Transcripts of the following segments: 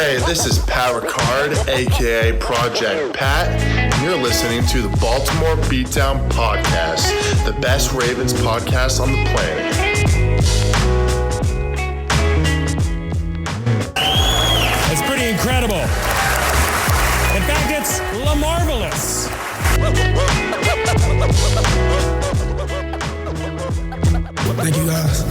Hey, this is Pat Ricard, aka Project Pat, and you're listening to the Baltimore Beatdown Podcast, the best Ravens podcast on the planet. It's pretty incredible. In fact, it's la-marvelous. Thank you, guys.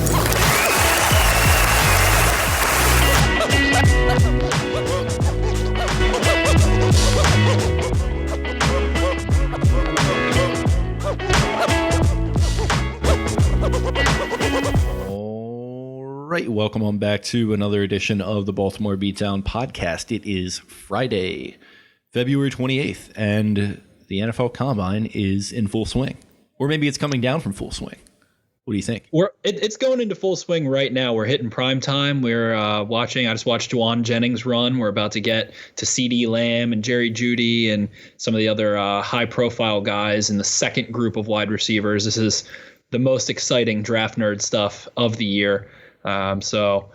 All right, welcome on back to another edition of the Baltimore Beatdown Podcast. It is Friday, February 28th, and the NFL Combine is in full swing. Or maybe it's coming down from full swing. What do you think? It's going into full swing right now. We're hitting prime time. We're watching. I just watched Juwan Jennings run. We're about to get to CeeDee Lamb and Jerry Jeudy and some of the other high-profile guys in the second group of wide receivers. This is the most exciting draft nerd stuff of the year. So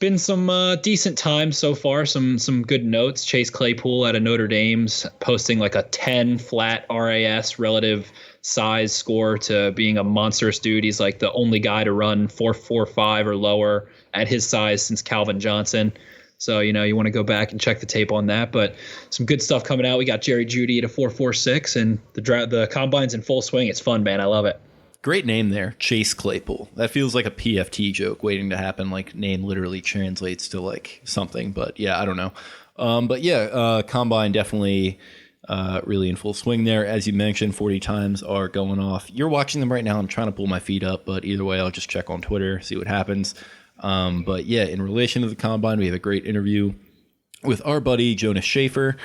been some decent times so far. Some good notes. Chase Claypool out of Notre Dame's posting like a 10 flat RAS relative size score to being a monstrous dude. He's like the only guy to run 4.45 or lower at his size since Calvin Johnson. So, you want to go back and check the tape on that. But some good stuff coming out. We got Jerry Jeudy at a 4.46, and the combine's in full swing. It's fun, man. I love it. Great name there, Chase Claypool. That feels like a PFT joke waiting to happen. Like name literally translates to like something, but yeah, I don't know. Combine definitely really in full swing there. As you mentioned, 40 times are going off. You're watching them right now. I'm trying to pull my feet up, but either way, I'll just check on Twitter, see what happens. In relation to the Combine, we have a great interview with our buddy Jonas Shaffer,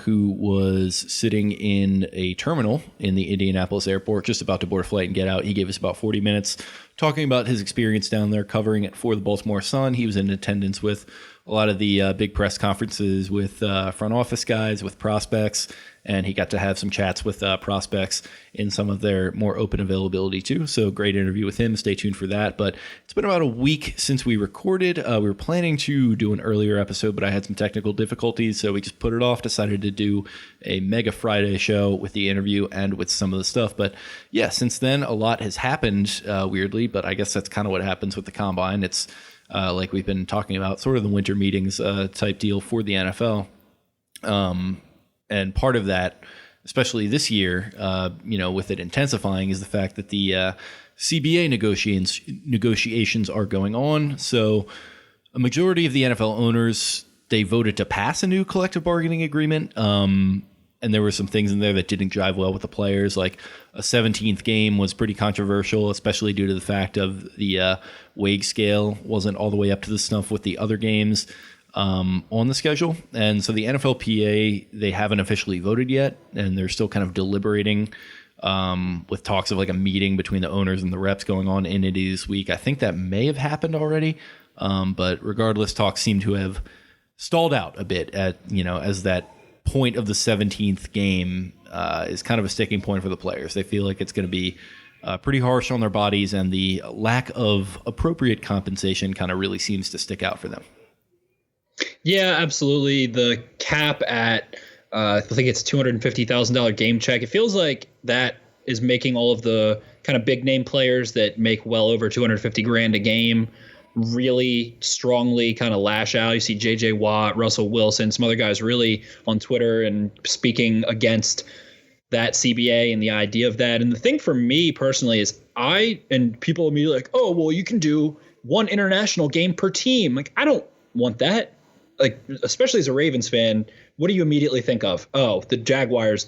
who was sitting in a terminal in the Indianapolis airport, just about to board a flight and get out. He gave us about 40 minutes talking about his experience down there, covering it for the Baltimore Sun. He was in attendance with a lot of the big press conferences with front office guys, with prospects, and he got to have some chats with prospects in some of their more open availability too. So great interview with him. Stay tuned for that. But it's been about a week since we recorded. We were planning to do an earlier episode, but I had some technical difficulties, so we just put it off, decided to do a mega Friday show with the interview and with some of the stuff. But yeah, since then, a lot has happened, weirdly, but I guess that's kind of what happens with the Combine. It's like we've been talking about, sort of the winter meetings type deal for the NFL. And part of that, especially this year, with it intensifying, is the fact that the CBA negotiations are going on. So a majority of the NFL owners, they voted to pass a new collective bargaining agreement. And there were some things in there that didn't jive well with the players. Like a 17th game was pretty controversial, especially due to the fact of the wage scale wasn't all the way up to the snuff with the other games on the schedule. And so the NFLPA, they haven't officially voted yet, and they're still kind of deliberating with talks of like a meeting between the owners and the reps going on in Indy this week. I think that may have happened already, but regardless, talks seem to have stalled out a bit at, as that point of the 17th game is kind of a sticking point for the players. They feel like it's going to be pretty harsh on their bodies, and the lack of appropriate compensation kind of really seems to stick out for them. Yeah, absolutely. The cap at, I think it's $250,000 game check. It feels like that is making all of the kind of big name players that make well over $250,000 a game really strongly kind of lash out. You see JJ Watt, Russell Wilson, some other guys really on Twitter and speaking against that CBA and the idea of that. And the thing for me personally is and people immediately like, oh, well, you can do one international game per team. Like, I don't want that. Like, especially as a Ravens fan, what do you immediately think of? Oh, the Jaguars,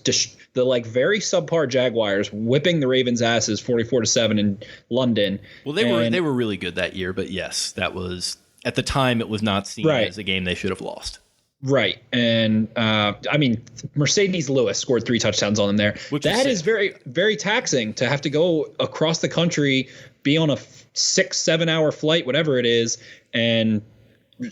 the like very subpar Jaguars whipping the Ravens' asses 44-7 in London. Well, they were really good that year, but yes, that was at the time it was not seen as a game they should have lost. Right, and Mercedes Lewis scored 3 touchdowns on them there. That is very, very taxing to have to go across the country, be on a 6-7 hour flight, whatever it is, and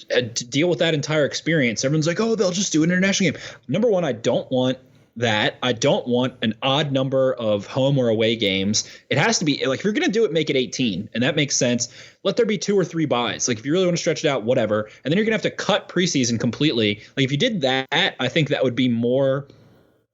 to deal with that entire experience. Everyone's like, oh, they'll just do an international game. Number one, I don't want that. I don't want an odd number of home or away games. It has to be like, if you're going to do it, make it 18. And that makes sense. Let there be 2 or 3 buys. Like if you really want to stretch it out, whatever. And then you're going to have to cut preseason completely. Like if you did that, I think that would be more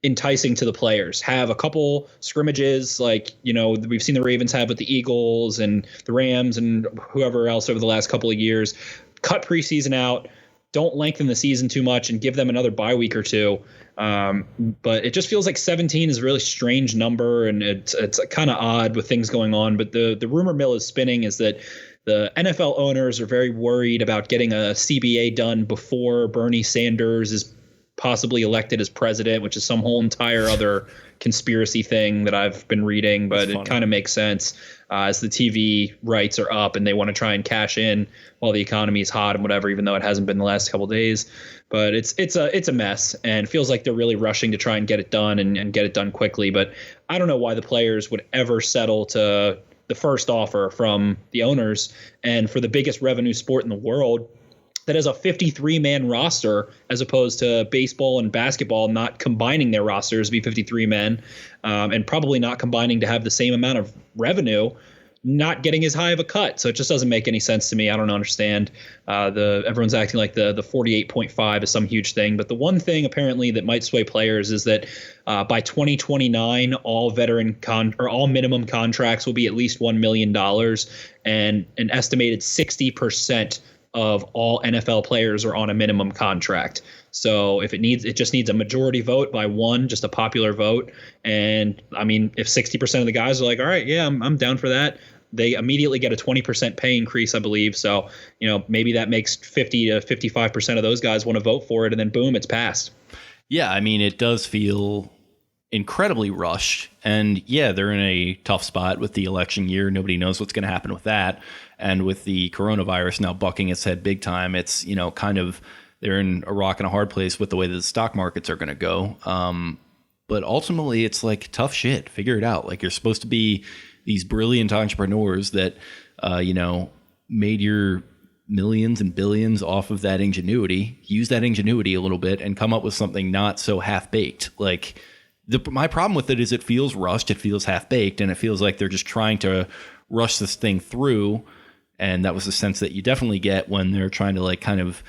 enticing to the players. Have a couple scrimmages like, we've seen the Ravens have with the Eagles and the Rams and whoever else over the last couple of years. Cut preseason out. Don't lengthen the season too much and give them another bye week or two. But it just feels like 17 is a really strange number, and it's kind of odd with things going on. But the rumor mill is spinning is that the NFL owners are very worried about getting a CBA done before Bernie Sanders is possibly elected as president, which is some whole entire other conspiracy thing that I've been reading, but it kind of makes sense as the TV rights are up and they want to try and cash in while the economy is hot and whatever, even though it hasn't been the last couple of days. But it's a mess, and it feels like they're really rushing to try and get it done and get it done quickly. But I don't know why the players would ever settle to the first offer from the owners, and for the biggest revenue sport in the world that has a 53-man roster, as opposed to baseball and basketball not combining their rosters to be 53 men, and probably not combining to have the same amount of revenue, not getting as high of a cut. So it just doesn't make any sense to me. I don't understand. Everyone's acting like the 48.5 is some huge thing. But the one thing apparently that might sway players is that by 2029, all all minimum contracts will be at least $1 million, and an estimated 60% of all NFL players are on a minimum contract. So if it just needs a majority vote by one, just a popular vote. And I mean, if 60% of the guys are like, all right, yeah, I'm down for that, they immediately get a 20% pay increase, I believe. So, maybe that makes 50 to 55% of those guys want to vote for it, and then boom, it's passed. Yeah, I mean, it does feel incredibly rushed, and yeah, they're in a tough spot with the election year. Nobody knows what's going to happen with that. And with the coronavirus now bucking its head big time, it's, kind of, they're in a rock and a hard place with the way that the stock markets are going to go. But ultimately, it's like tough shit. Figure it out. Like, you're supposed to be these brilliant entrepreneurs that, made your millions and billions off of that ingenuity. Use that ingenuity a little bit and come up with something not so half-baked. Like, my problem with it is it feels rushed, it feels half-baked, and it feels like they're just trying to rush this thing through. And that was the sense that you definitely get when they're trying to kind of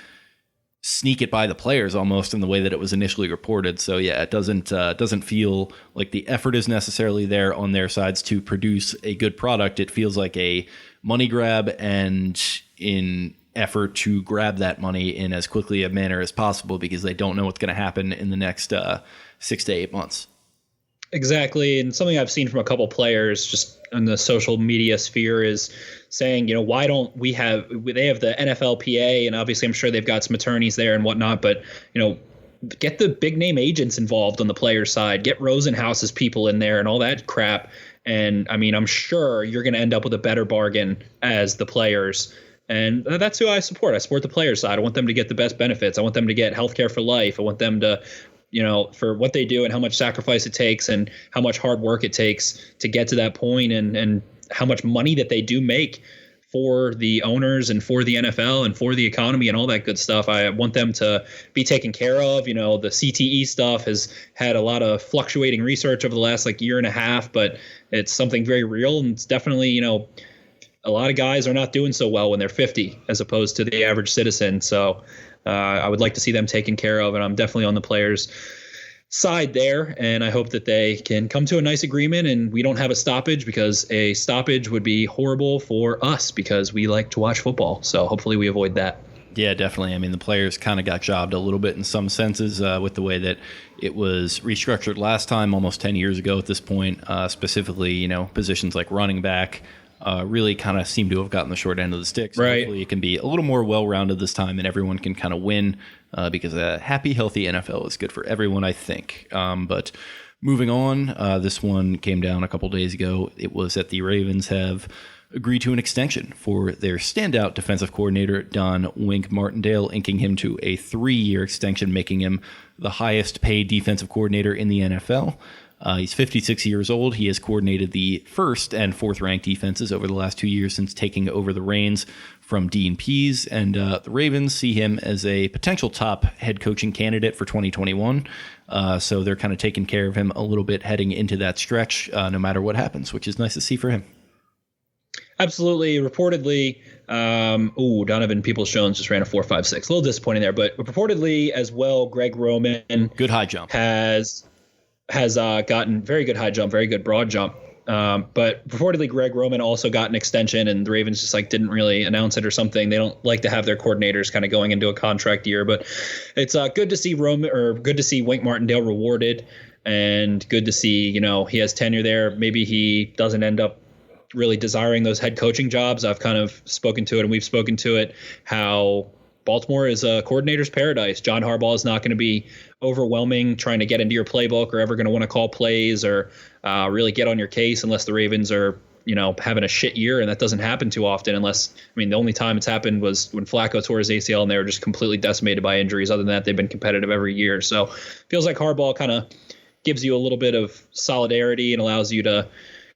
sneak it by the players almost in the way that it was initially reported. So yeah, it doesn't feel like the effort is necessarily there on their sides to produce a good product. It feels like a money grab, and in effort to grab that money in as quickly a manner as possible because they don't know what's going to happen in the next 6 to 8 months. Exactly. And something I've seen from a couple players just in the social media sphere is saying, why don't they have the NFLPA, and obviously I'm sure they've got some attorneys there and whatnot, but, get the big name agents involved on the player side, get Rosenhaus's people in there and all that crap. And I mean, I'm sure you're going to end up with a better bargain as the players. And that's who I support. I support the player side. I want them to get the best benefits. I want them to get healthcare for life. I want them to, for what they do and how much sacrifice it takes and how much hard work it takes to get to that point, and how much money that they do make for the owners and for the NFL and for the economy and all that good stuff. I want them to be taken care of. The CTE stuff has had a lot of fluctuating research over the last year and a half, but it's something very real. And it's definitely, a lot of guys are not doing so well when they're 50 as opposed to the average citizen. So I would like to see them taken care of, and I'm definitely on the players' side there. And I hope that they can come to a nice agreement and we don't have a stoppage, because a stoppage would be horrible for us because we like to watch football. So hopefully we avoid that. Yeah, definitely. I mean, the players kind of got jobbed a little bit in some senses with the way that it was restructured last time, almost 10 years ago at this point, specifically, positions like running back. Really kind of seem to have gotten the short end of the stick. So right. Hopefully it can be a little more well-rounded this time and everyone can kind of win because a happy, healthy NFL is good for everyone, I think. But moving on, this one came down a couple days ago. It was that the Ravens have agreed to an extension for their standout defensive coordinator, Don Wink Martindale, inking him to a 3-year extension, making him the highest paid defensive coordinator in the NFL. He's 56 years old. He has coordinated the first and fourth ranked defenses over the last 2 years since taking over the reins from Dean Pease. And the Ravens see him as a potential top head coaching candidate for 2021. So they're kind of taking care of him a little bit heading into that stretch, no matter what happens, which is nice to see for him. Absolutely. Reportedly, Donovan Peoples-Jones just ran a 4.56. A little disappointing there, but reportedly as well, Greg Roman good high jump has gotten very good high jump, very good broad jump. But reportedly, Greg Roman also got an extension, and the Ravens just didn't really announce it or something. They don't like to have their coordinators kind of going into a contract year, but it's good to see good to see Wink Martindale rewarded, and good to see he has tenure there. Maybe he doesn't end up really desiring those head coaching jobs. I've kind of spoken to it, and we've spoken to it, how Baltimore is a coordinator's paradise. John Harbaugh is not going to be overwhelming trying to get into your playbook or ever going to want to call plays or really get on your case unless the Ravens are, having a shit year. And that doesn't happen too often the only time it's happened was when Flacco tore his ACL and they were just completely decimated by injuries. Other than that, they've been competitive every year. So feels like Harbaugh kind of gives you a little bit of solidarity and allows you to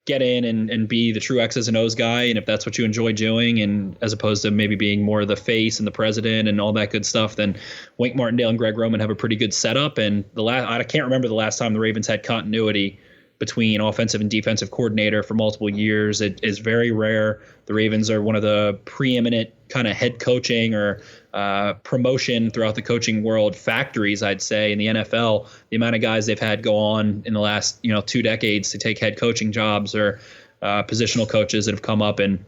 get in and be the true X's and O's guy. And if that's what you enjoy doing, and as opposed to maybe being more the face and the president and all that good stuff, then Wink Martindale and Greg Roman have a pretty good setup. And I can't remember the last time the Ravens had continuity between offensive and defensive coordinator for multiple years. It is very rare. The Ravens are one of the preeminent kind of head coaching or promotion throughout the coaching world factories, I'd say, in the NFL. The amount of guys they've had go on in the last 2 decades to take head coaching jobs or positional coaches that have come up and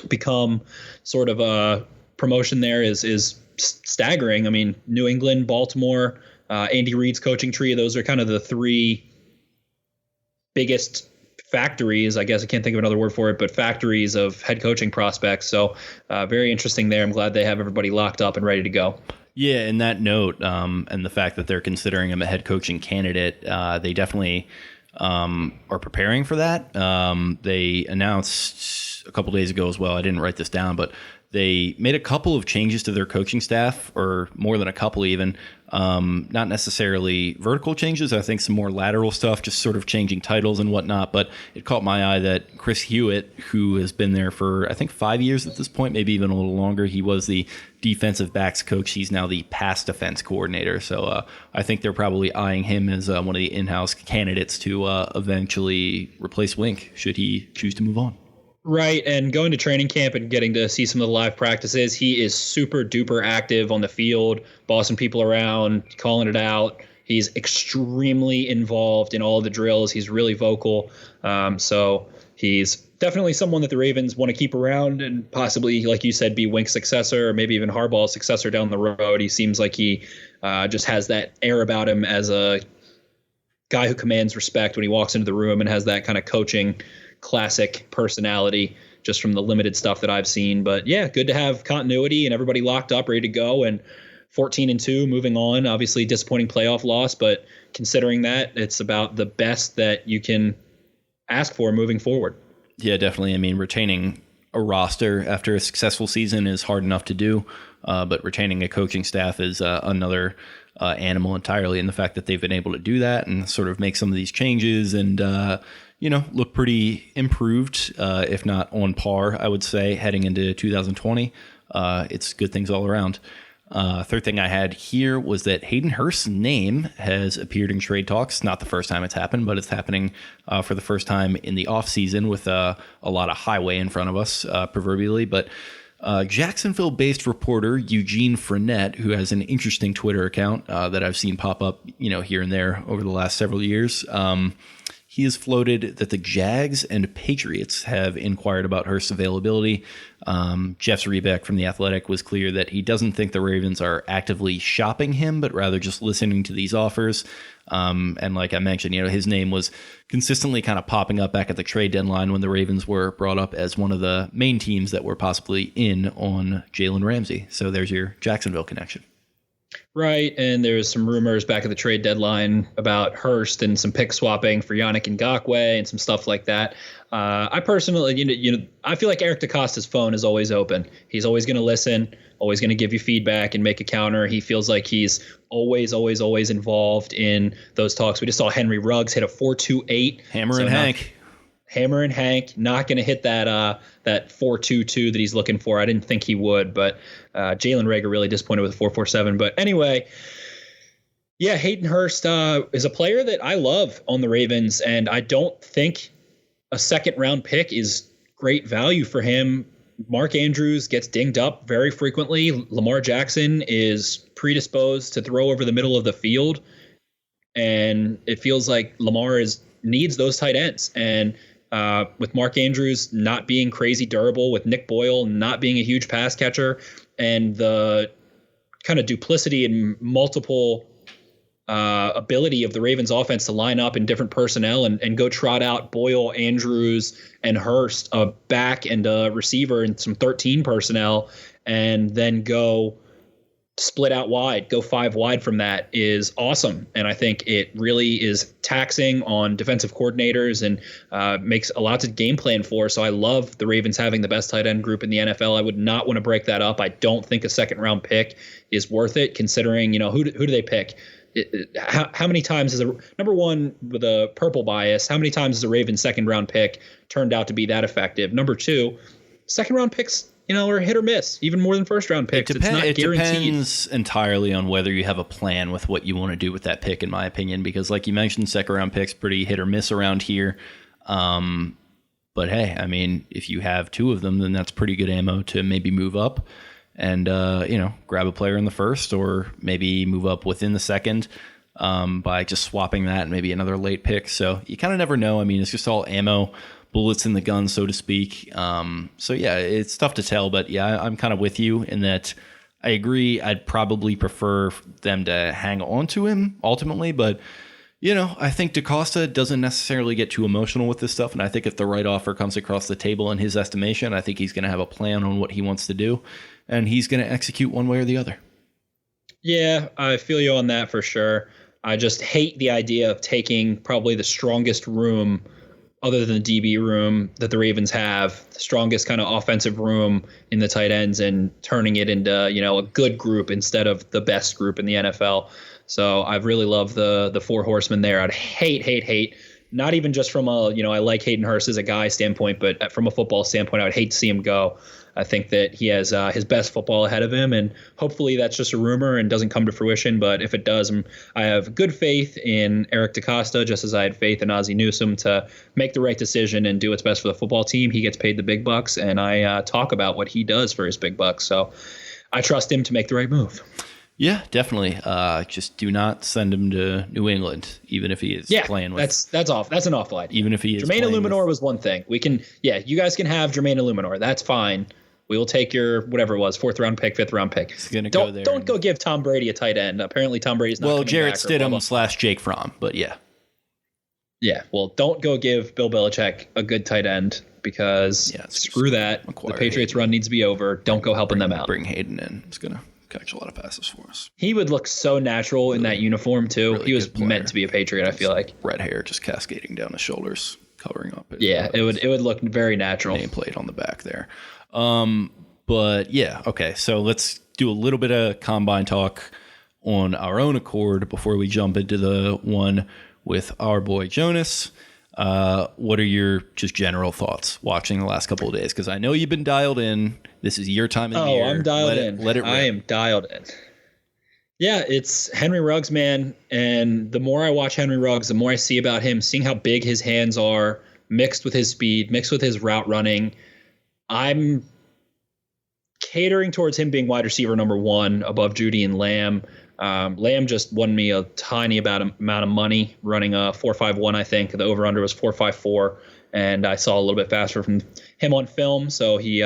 become sort of a promotion there is staggering. I mean, New England, Baltimore, Andy Reid's coaching tree, those are kind of the 3 biggest factories, I guess I can't think of another word for it, but factories of head coaching prospects. So very interesting there. I'm glad they have everybody locked up and ready to go. Yeah, and that note, and the fact that they're considering him a head coaching candidate, they definitely are preparing for that. They announced a couple days ago as well, I didn't write this down, but they made a couple of changes to their coaching staff, or more than a couple even. Not necessarily vertical changes. I think some more lateral stuff, just sort of changing titles and whatnot. But it caught my eye that Chris Hewitt, who has been there for, I think, 5 years at this point, maybe even a little longer, he was the defensive backs coach. He's now the pass defense coordinator. So I think they're probably eyeing him as one of the in-house candidates to eventually replace Wink, should he choose to move on. Right, and going to training camp and getting to see some of the live practices, he is super duper active on the field, bossing people around, calling it out. He's extremely involved in all of the drills. He's really vocal. So he's definitely someone that the Ravens want to keep around and possibly, like you said, be Wink's successor or maybe even Harbaugh's successor down the road. He seems like he just has that air about him as a guy who commands respect when he walks into the room and has that kind of coaching classic personality just from the limited stuff that I've seen. But yeah, good to have continuity and everybody locked up, ready to go. And 14-2 moving on, obviously disappointing playoff loss, but considering that, it's about the best that you can ask for moving forward. Yeah, definitely. I mean, retaining a roster after a successful season is hard enough to do, but retaining a coaching staff is another animal entirely. And the fact that they've been able to do that and sort of make some of these changes and look pretty improved, if not on par, I would say, heading into 2020. It's good things all around. Third thing I had here was that Hayden Hurst's name has appeared in trade talks. Not the first time it's happened, but it's happening for the first time in the offseason with a lot of highway in front of us, proverbially. But Jacksonville-based reporter Eugene Frenette, who has an interesting Twitter account that I've seen pop up, here and there over the last several years, he has floated that the Jags and Patriots have inquired about Hurst's availability. Jeff Zrebiec from The Athletic was clear that he doesn't think the Ravens are actively shopping him, but rather just listening to these offers. And like I mentioned, his name was consistently kind of popping up back at the trade deadline when the Ravens were brought up as one of the main teams that were possibly in on Jalen Ramsey. So there's your Jacksonville connection. Right, and there's some rumors back at the trade deadline about Hurst and some pick swapping for Yannick Ngakoue and some stuff like that. I personally, I feel like Eric DeCosta's phone is always open. He's always going to listen, always going to give you feedback and make a counter. He feels like he's always involved in those talks. We just saw Henry Ruggs hit a 4.28. Hammer and Hank, not going to hit that 4.22 that he's looking for. I didn't think he would, but Jalen Reagor really disappointed with a 4.47. But anyway, yeah, Hayden Hurst is a player that I love on the Ravens, and I don't think a second-round pick is great value for him. Mark Andrews gets dinged up very frequently. Lamar Jackson is predisposed to throw over the middle of the field, and it feels like Lamar needs those tight ends. And with Mark Andrews not being crazy durable, with Nick Boyle not being a huge pass catcher, and the kind of duplicity and multiple ability of the Ravens offense to line up in different personnel and go trot out Boyle, Andrews, and Hurst, a back and a receiver and some 13 personnel, and then go split out wide, go 5 wide from that is awesome. And I think it really is taxing on defensive coordinators and makes a lot to game plan for. So I love the Ravens having the best tight end group in the NFL. I would not want to break that up. I don't think a second round pick is worth it, considering, who do they pick? How many times is number one with a purple bias? How many times has a Ravens second round pick turned out to be that effective? Number two, second round picks, are hit or miss, even more than first round picks. It's not guaranteed. It depends entirely on whether you have a plan with what you want to do with that pick, in my opinion, because like you mentioned, second round picks pretty hit or miss around here. But hey, I mean, if you have 2 of them, then that's pretty good ammo to maybe move up and, grab a player in the first, or maybe move up within the second by just swapping that and maybe another late pick. So you kind of never know. I mean, it's just all ammo, bullets in the gun, so to speak. So yeah, it's tough to tell, but yeah, I'm kind of with you in that. I agree. I'd probably prefer them to hang on to him ultimately, but I think DeCosta doesn't necessarily get too emotional with this stuff. And I think if the right offer comes across the table in his estimation, I think he's going to have a plan on what he wants to do, and he's going to execute one way or the other. Yeah, I feel you on that for sure. I just hate the idea of taking probably the strongest room other than the DB room that the Ravens have, the strongest kind of offensive room in the tight ends, and turning it into, a good group instead of the best group in the NFL. So I really love the 4 horsemen there. I'd hate, not even just from I like Hayden Hurst as a guy standpoint, but from a football standpoint, I would hate to see him go. I think that he has his best football ahead of him, and hopefully that's just a rumor and doesn't come to fruition. But if it does, I have good faith in Eric DeCosta, just as I had faith in Ozzie Newsome, to make the right decision and do what's best for the football team. He gets paid the big bucks, and I talk about what he does for his big bucks. So I trust him to make the right move. Yeah, definitely. Just do not send him to New England, even if he is playing with. That's off. That's an awful idea. Even if he is. Jermaine Illuminor was one thing. We can. Yeah, you guys can have Jermaine Illuminor. That's fine. We will take your whatever it was, 4th round pick, 5th round pick. Don't go give Tom Brady a tight end. Apparently Tom Brady's not. Well, Jarrett Stidham / Jake Fromm, but yeah. Yeah, well, don't go give Bill Belichick a good tight end, because screw that. The Patriots run needs to be over. Don't go helping them out. Bring Hayden in. It's gonna catch a lot of passes for us. He would look so natural in that uniform too. Really, he was meant to be a Patriot. I feel like red hair just cascading down his shoulders, covering up. It would look very natural. Nameplate on the back there. But yeah, okay. So let's do a little bit of combine talk on our own accord before we jump into the one with our boy Jonas. What are your just general thoughts watching the last couple of days? Because I know you've been dialed in. This is your time of the year. I'm dialed in. Let it rip. I am dialed in. Yeah, it's Henry Ruggs, man. And the more I watch Henry Ruggs, the more I see about him, seeing how big his hands are, mixed with his speed, mixed with his route running. I'm catering towards him being wide receiver number 1 above Judy and Lamb. Lamb just won me a tiny amount of money running a 4.51. I think the over under was 4.54, and I saw a little bit faster from him on film, so he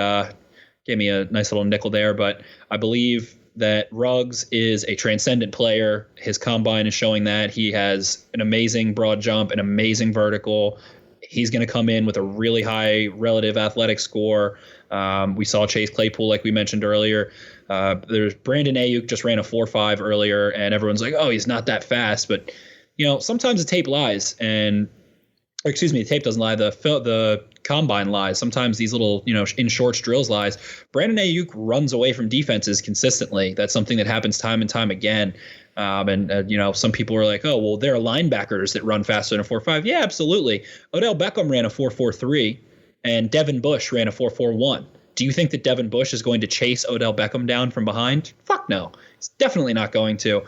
gave me a nice little nickel there. But I believe that Ruggs is a transcendent player. His combine is showing that. He has an amazing broad jump, an amazing vertical. He's going to come in with a really high relative athletic score. We saw Chase Claypool, like we mentioned earlier. There's Brandon Ayuk just ran a 4.5 earlier, and everyone's like, oh, he's not that fast. But, sometimes the tape lies. The tape doesn't lie. The combine lies. Sometimes these little, in shorts drills lies. Brandon Ayuk runs away from defenses consistently. That's something that happens time and time again. Some people are like, oh, well, there are linebackers that run faster than a 4.5. Yeah, absolutely. Odell Beckham ran a 4.43 and Devin Bush ran a 4.41. Do you think that Devin Bush is going to chase Odell Beckham down from behind? Fuck no. It's definitely not going to.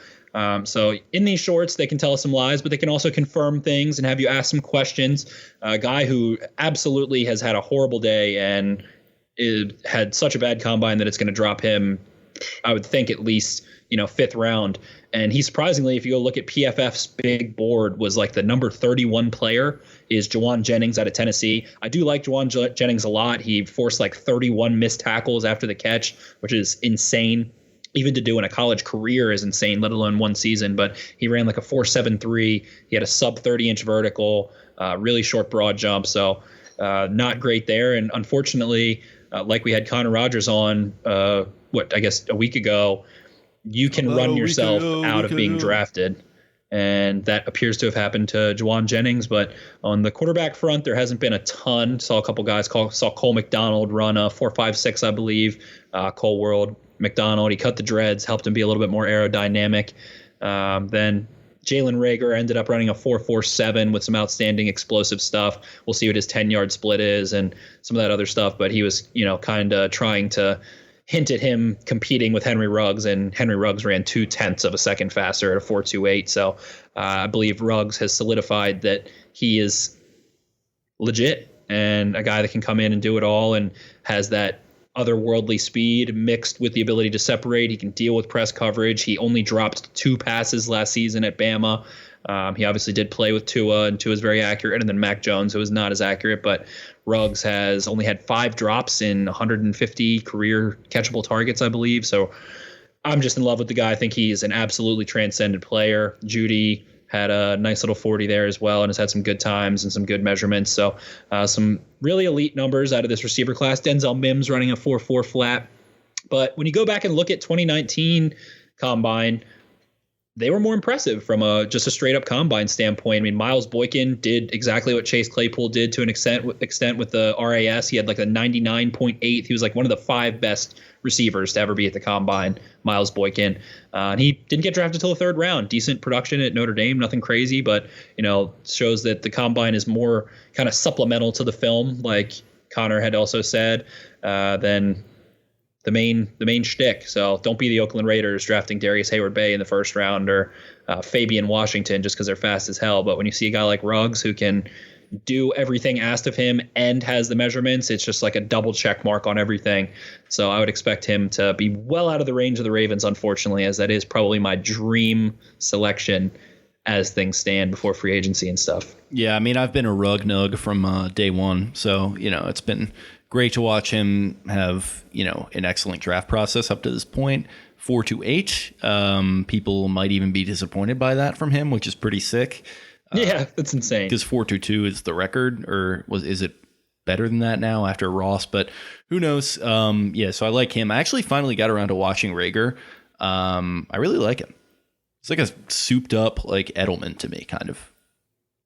So in these shorts, they can tell us some lies, but they can also confirm things and have you ask some questions. A guy who absolutely has had a horrible day and had such a bad combine that it's going to drop him, I would think, at least, 5th round. And he surprisingly, if you go look at PFF's big board, was like the number 31 player is Juwan Jennings out of Tennessee. I do like Juwan Jennings a lot. He forced like 31 missed tackles after the catch, which is insane. Even to do in a college career is insane, let alone one season. But he ran like a 4.73. He had a sub 30-inch vertical, really short broad jump. So not great there. And unfortunately, like we had Connor Rogers on, a week ago, you can run yourself out of being drafted. And that appears to have happened to Juwan Jennings. But on the quarterback front, there hasn't been a ton. Saw a couple guys, saw Cole McDonald run a 4.56, I believe. Cole World McDonald, he cut the dreads, helped him be a little bit more aerodynamic. Then Jalen Reagor ended up running a 4.47 with some outstanding explosive stuff. We'll see what his 10-yard split is and some of that other stuff. But he was, kind of trying to hint at him competing with Henry Ruggs, and Henry Ruggs ran 0.2 of a second faster at a 4.28. So I believe Ruggs has solidified that he is legit and a guy that can come in and do it all and has that otherworldly speed mixed with the ability to separate. He can deal with press coverage. He only dropped 2 passes last season at Bama. He obviously did play with Tua, and Tua is very accurate, and then Mac Jones, who is not as accurate, but Ruggs has only had 5 drops in 150 career catchable targets, I believe. So I'm just in love with the guy. I think he's an absolutely transcendent player. Judy had a nice little 40 there as well and has had some good times and some good measurements. So some really elite numbers out of this receiver class. Denzel Mims running a 4.4 flat. But when you go back and look at 2019 combine, they were more impressive from just a straight up combine standpoint. I mean, Miles Boykin did exactly what Chase Claypool did to an extent with the RAS. He had like a 99.8. He was like one of the 5 best receivers to ever be at the combine, Miles Boykin. And he didn't get drafted until the 3rd round. Decent production at Notre Dame, nothing crazy, but shows that the combine is more kind of supplemental to the film, like Connor had also said, than the main shtick. So don't be the Oakland Raiders drafting Darius Hayward-Bay in the 1st round or Fabian Washington just because they're fast as hell. But when you see a guy like Ruggs who can do everything asked of him and has the measurements, it's just like a double check mark on everything. So I would expect him to be well out of the range of the Ravens, unfortunately, as that is probably my dream selection as things stand before free agency and stuff. Yeah, I mean, I've been a Rug nug from day one. So, it's been great to watch him have, an excellent draft process up to this point. 4.28. People might even be disappointed by that from him, which is pretty sick. Yeah, that's insane. Because 4.22 is the record, or is it better than that now after Ross? But who knows? So I like him. I actually finally got around to watching Reagor. I really like him. It's like a souped up like Edelman to me, kind of.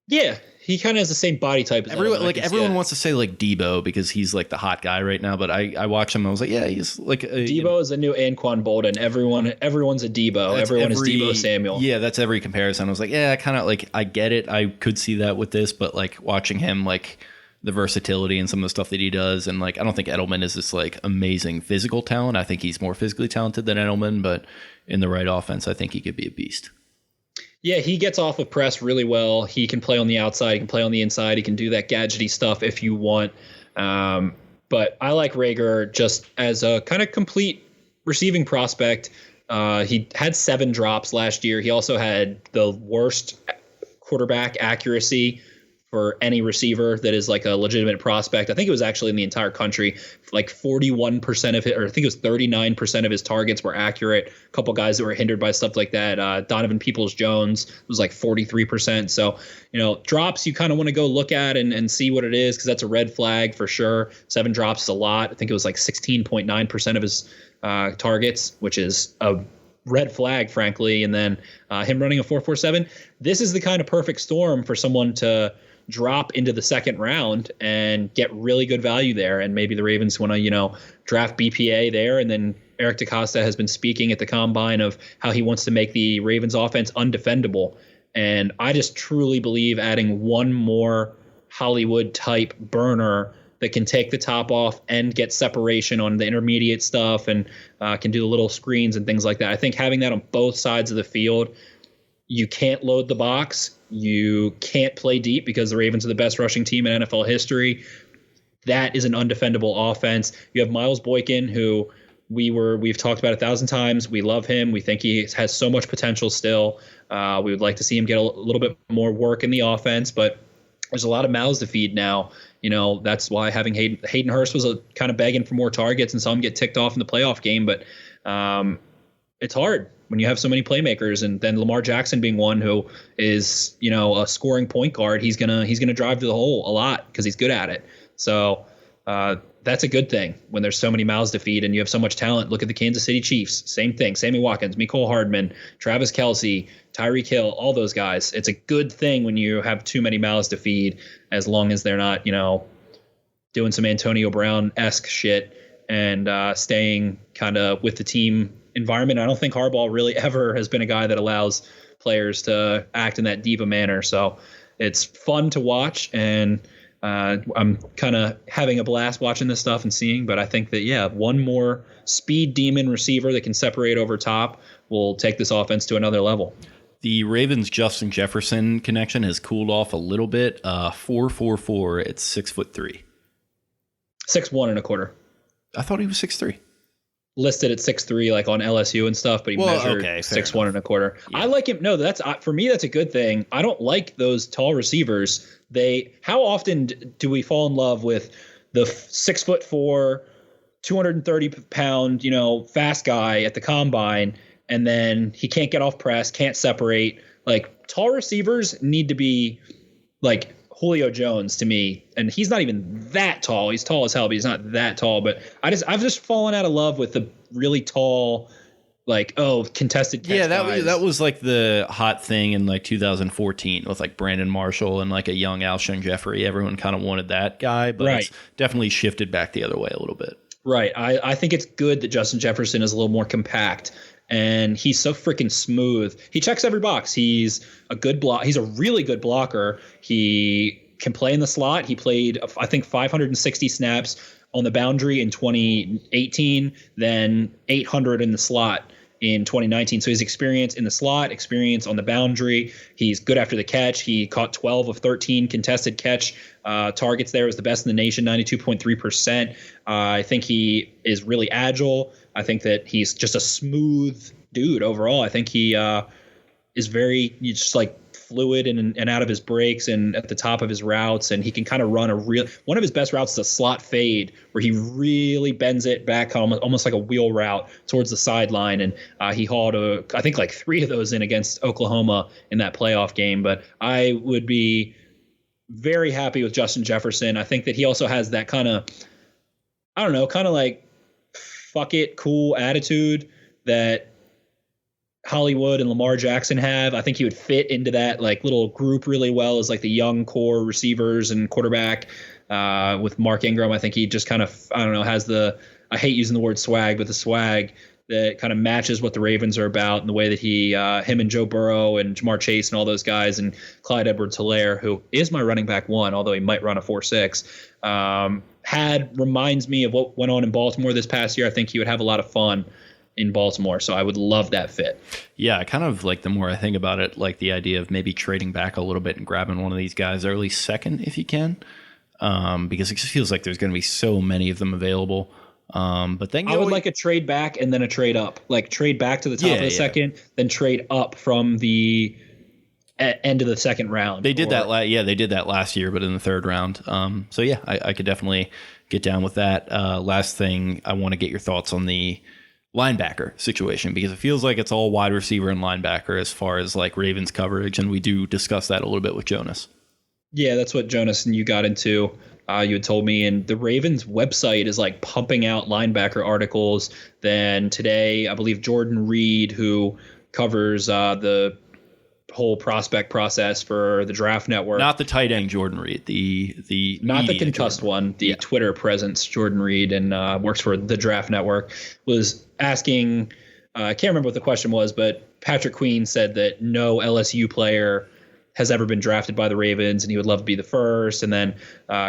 Yeah, he kind of has the same body type as everyone. Everyone wants to say like Debo because he's like the hot guy right now. But I watched him and I was like, yeah, he's like Debo is a new Anquan Bolden. Everyone's a Debo. Everyone is Debo Samuel. Yeah, that's every comparison. I was like, yeah, kind of like I get it. I could see that with this, but like watching him, like the versatility and some of the stuff that he does, and like I don't think Edelman is this like amazing physical talent. I think he's more physically talented than Edelman, but in the right offense, I think he could be a beast. Yeah, he gets off of press really well. He can play on the outside. He can play on the inside. He can do that gadgety stuff if you want. But I like Reagor just as a kind of complete receiving prospect. He had 7 drops last year. He also had the worst quarterback accuracy for any receiver that is like a legitimate prospect. I think it was actually in the entire country, like 41% of it, or I think it was 39% of his targets were accurate. A couple guys that were hindered by stuff like that. Donovan Peoples-Jones was like 43%. So, drops you kind of want to go look at and see what it is, because that's a red flag for sure. 7 drops is a lot. I think it was like 16.9% of his targets, which is a red flag, frankly. And then him running a 4.47. This is the kind of perfect storm for someone to drop into the second round and get really good value there. And maybe the Ravens want to, draft BPA there. And then Eric DeCosta has been speaking at the combine of how he wants to make the Ravens offense undefendable. And I just truly believe adding one more Hollywood type burner that can take the top off and get separation on the intermediate stuff and can do the little screens and things like that. I think having that on both sides of the field, you can't load the box. You can't play deep because the Ravens are the best rushing team in NFL history. That is an undefendable offense. You have Miles Boykin, who we've talked about 1,000 times. We love him. We think he has so much potential still. We would like to see him get a little bit more work in the offense, but there's a lot of mouths to feed now. That's why having Hayden Hurst was kind of begging for more targets and saw him get ticked off in the playoff game. But it's hard when you have so many playmakers, and then Lamar Jackson being one who is, a scoring point guard. He's gonna drive to the hole a lot because he's good at it. So that's a good thing when there's so many mouths to feed and you have so much talent. Look at the Kansas City Chiefs. Same thing. Sammy Watkins, Mecole Hardman, Travis Kelce, Tyreek Hill, all those guys. It's a good thing when you have too many mouths to feed, as long as they're not, doing some Antonio Brown-esque shit and staying kind of with the team environment. I don't think Harbaugh really ever has been a guy that allows players to act in that diva manner. So it's fun to watch, and I'm kind of having a blast watching this stuff and seeing. But I think that, one more speed demon receiver that can separate over top will take this offense to another level. The Ravens' Justin Jefferson connection has cooled off a little bit. 4.44 at 6'3". 6'1" and a quarter. I thought he was 6'3". Listed at 6'3", like on LSU and stuff, but he measured 6'1" and a quarter. Yeah. I like him. No, that's for me. That's a good thing. I don't like those tall receivers. How often do we fall in love with the 6'4", 230-pound, fast guy at the combine, and then he can't get off press, can't separate? Like, tall receivers need to be like Julio Jones to me, and he's not even that tall. He's tall as hell, but he's not that tall. But I've just fallen out of love with the really tall, contested catch guys. That was like the hot thing in like 2014 with like Brandon Marshall and like a young Alshon Jeffrey. Everyone kind of wanted that guy, but It's definitely shifted back the other way a little bit. Right. I think it's good that Justin Jefferson is a little more compact, and he's so freaking smooth. He checks every box. He's a good block. He's a really good blocker. He can play in the slot. He played, I think, 560 snaps on the boundary in 2018, then 800 in the slot in 2019. So his experience in the slot, experience on the boundary. He's good after the catch. He caught 12 of 13 contested catch targets there. Is the best in the nation, 92.3%. I think he is really agile. I think that he's just a smooth dude overall. I think he is he's just like fluid and out of his breaks and at the top of his routes, and he can kind of run one of his best routes is a slot fade where he really bends it back almost like a wheel route towards the sideline, and he hauled I think like 3 of those in against Oklahoma in that playoff game. But I would be very happy with Justin Jefferson. I think that he also has that kind of, I don't know, kind of like fuck it cool attitude that Hollywood and Lamar Jackson have. I think he would fit into that like little group really well as like the young core receivers and quarterback with Mark Ingram. I think he just kind of, I don't know, has I hate using the word swag, but the swag that kind of matches what the Ravens are about, and the way that him and Joe Burrow and Jamar Chase and all those guys, and Clyde Edwards-Helaire, who is my running back 1, although he might run a 4.6, reminds me of what went on in Baltimore this past year. I think he would have a lot of fun in Baltimore, so I would love that fit. Yeah, kind of like the more I think about it, like the idea of maybe trading back a little bit and grabbing one of these guys early second if you can, because it just feels like there's going to be so many of them available. But then I would like a trade back and then a trade up, like trade back to the top of the second, then trade up from the end of the second round. They did that. They did that last year, but in the third round. So yeah, I could definitely get down with that. Last thing, I want to get your thoughts on the linebacker situation, because it feels like it's all wide receiver and linebacker as far as like Ravens coverage, and we do discuss that a little bit with Jonas. Yeah, that's what Jonas and you got into. You had told me, and the Ravens website is like pumping out linebacker articles. Then today, I believe Jordan Reed, who covers the whole prospect process for the Draft Network, not the tight end Jordan Reed, the not the concussed one, the Twitter presence Jordan Reed, and works for the Draft Network, was asking. I can't remember what the question was, but Patrick Queen said that no LSU player has ever been drafted by the Ravens, and he would love to be the first. And then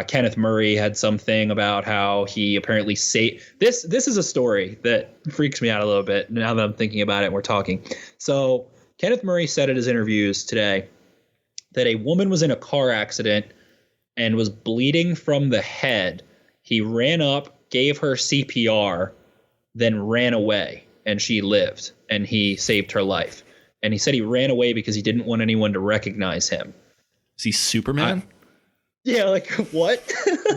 Kenneth Murray had something about how he apparently this is a story that freaks me out a little bit now that I'm thinking about it and we're talking. So Kenneth Murray said at his interviews today that a woman was in a car accident and was bleeding from the head. He ran up, gave her CPR, then ran away, and she lived, and he saved her life. And he said he ran away because he didn't want anyone to recognize him. Is he Superman? Yeah, like what?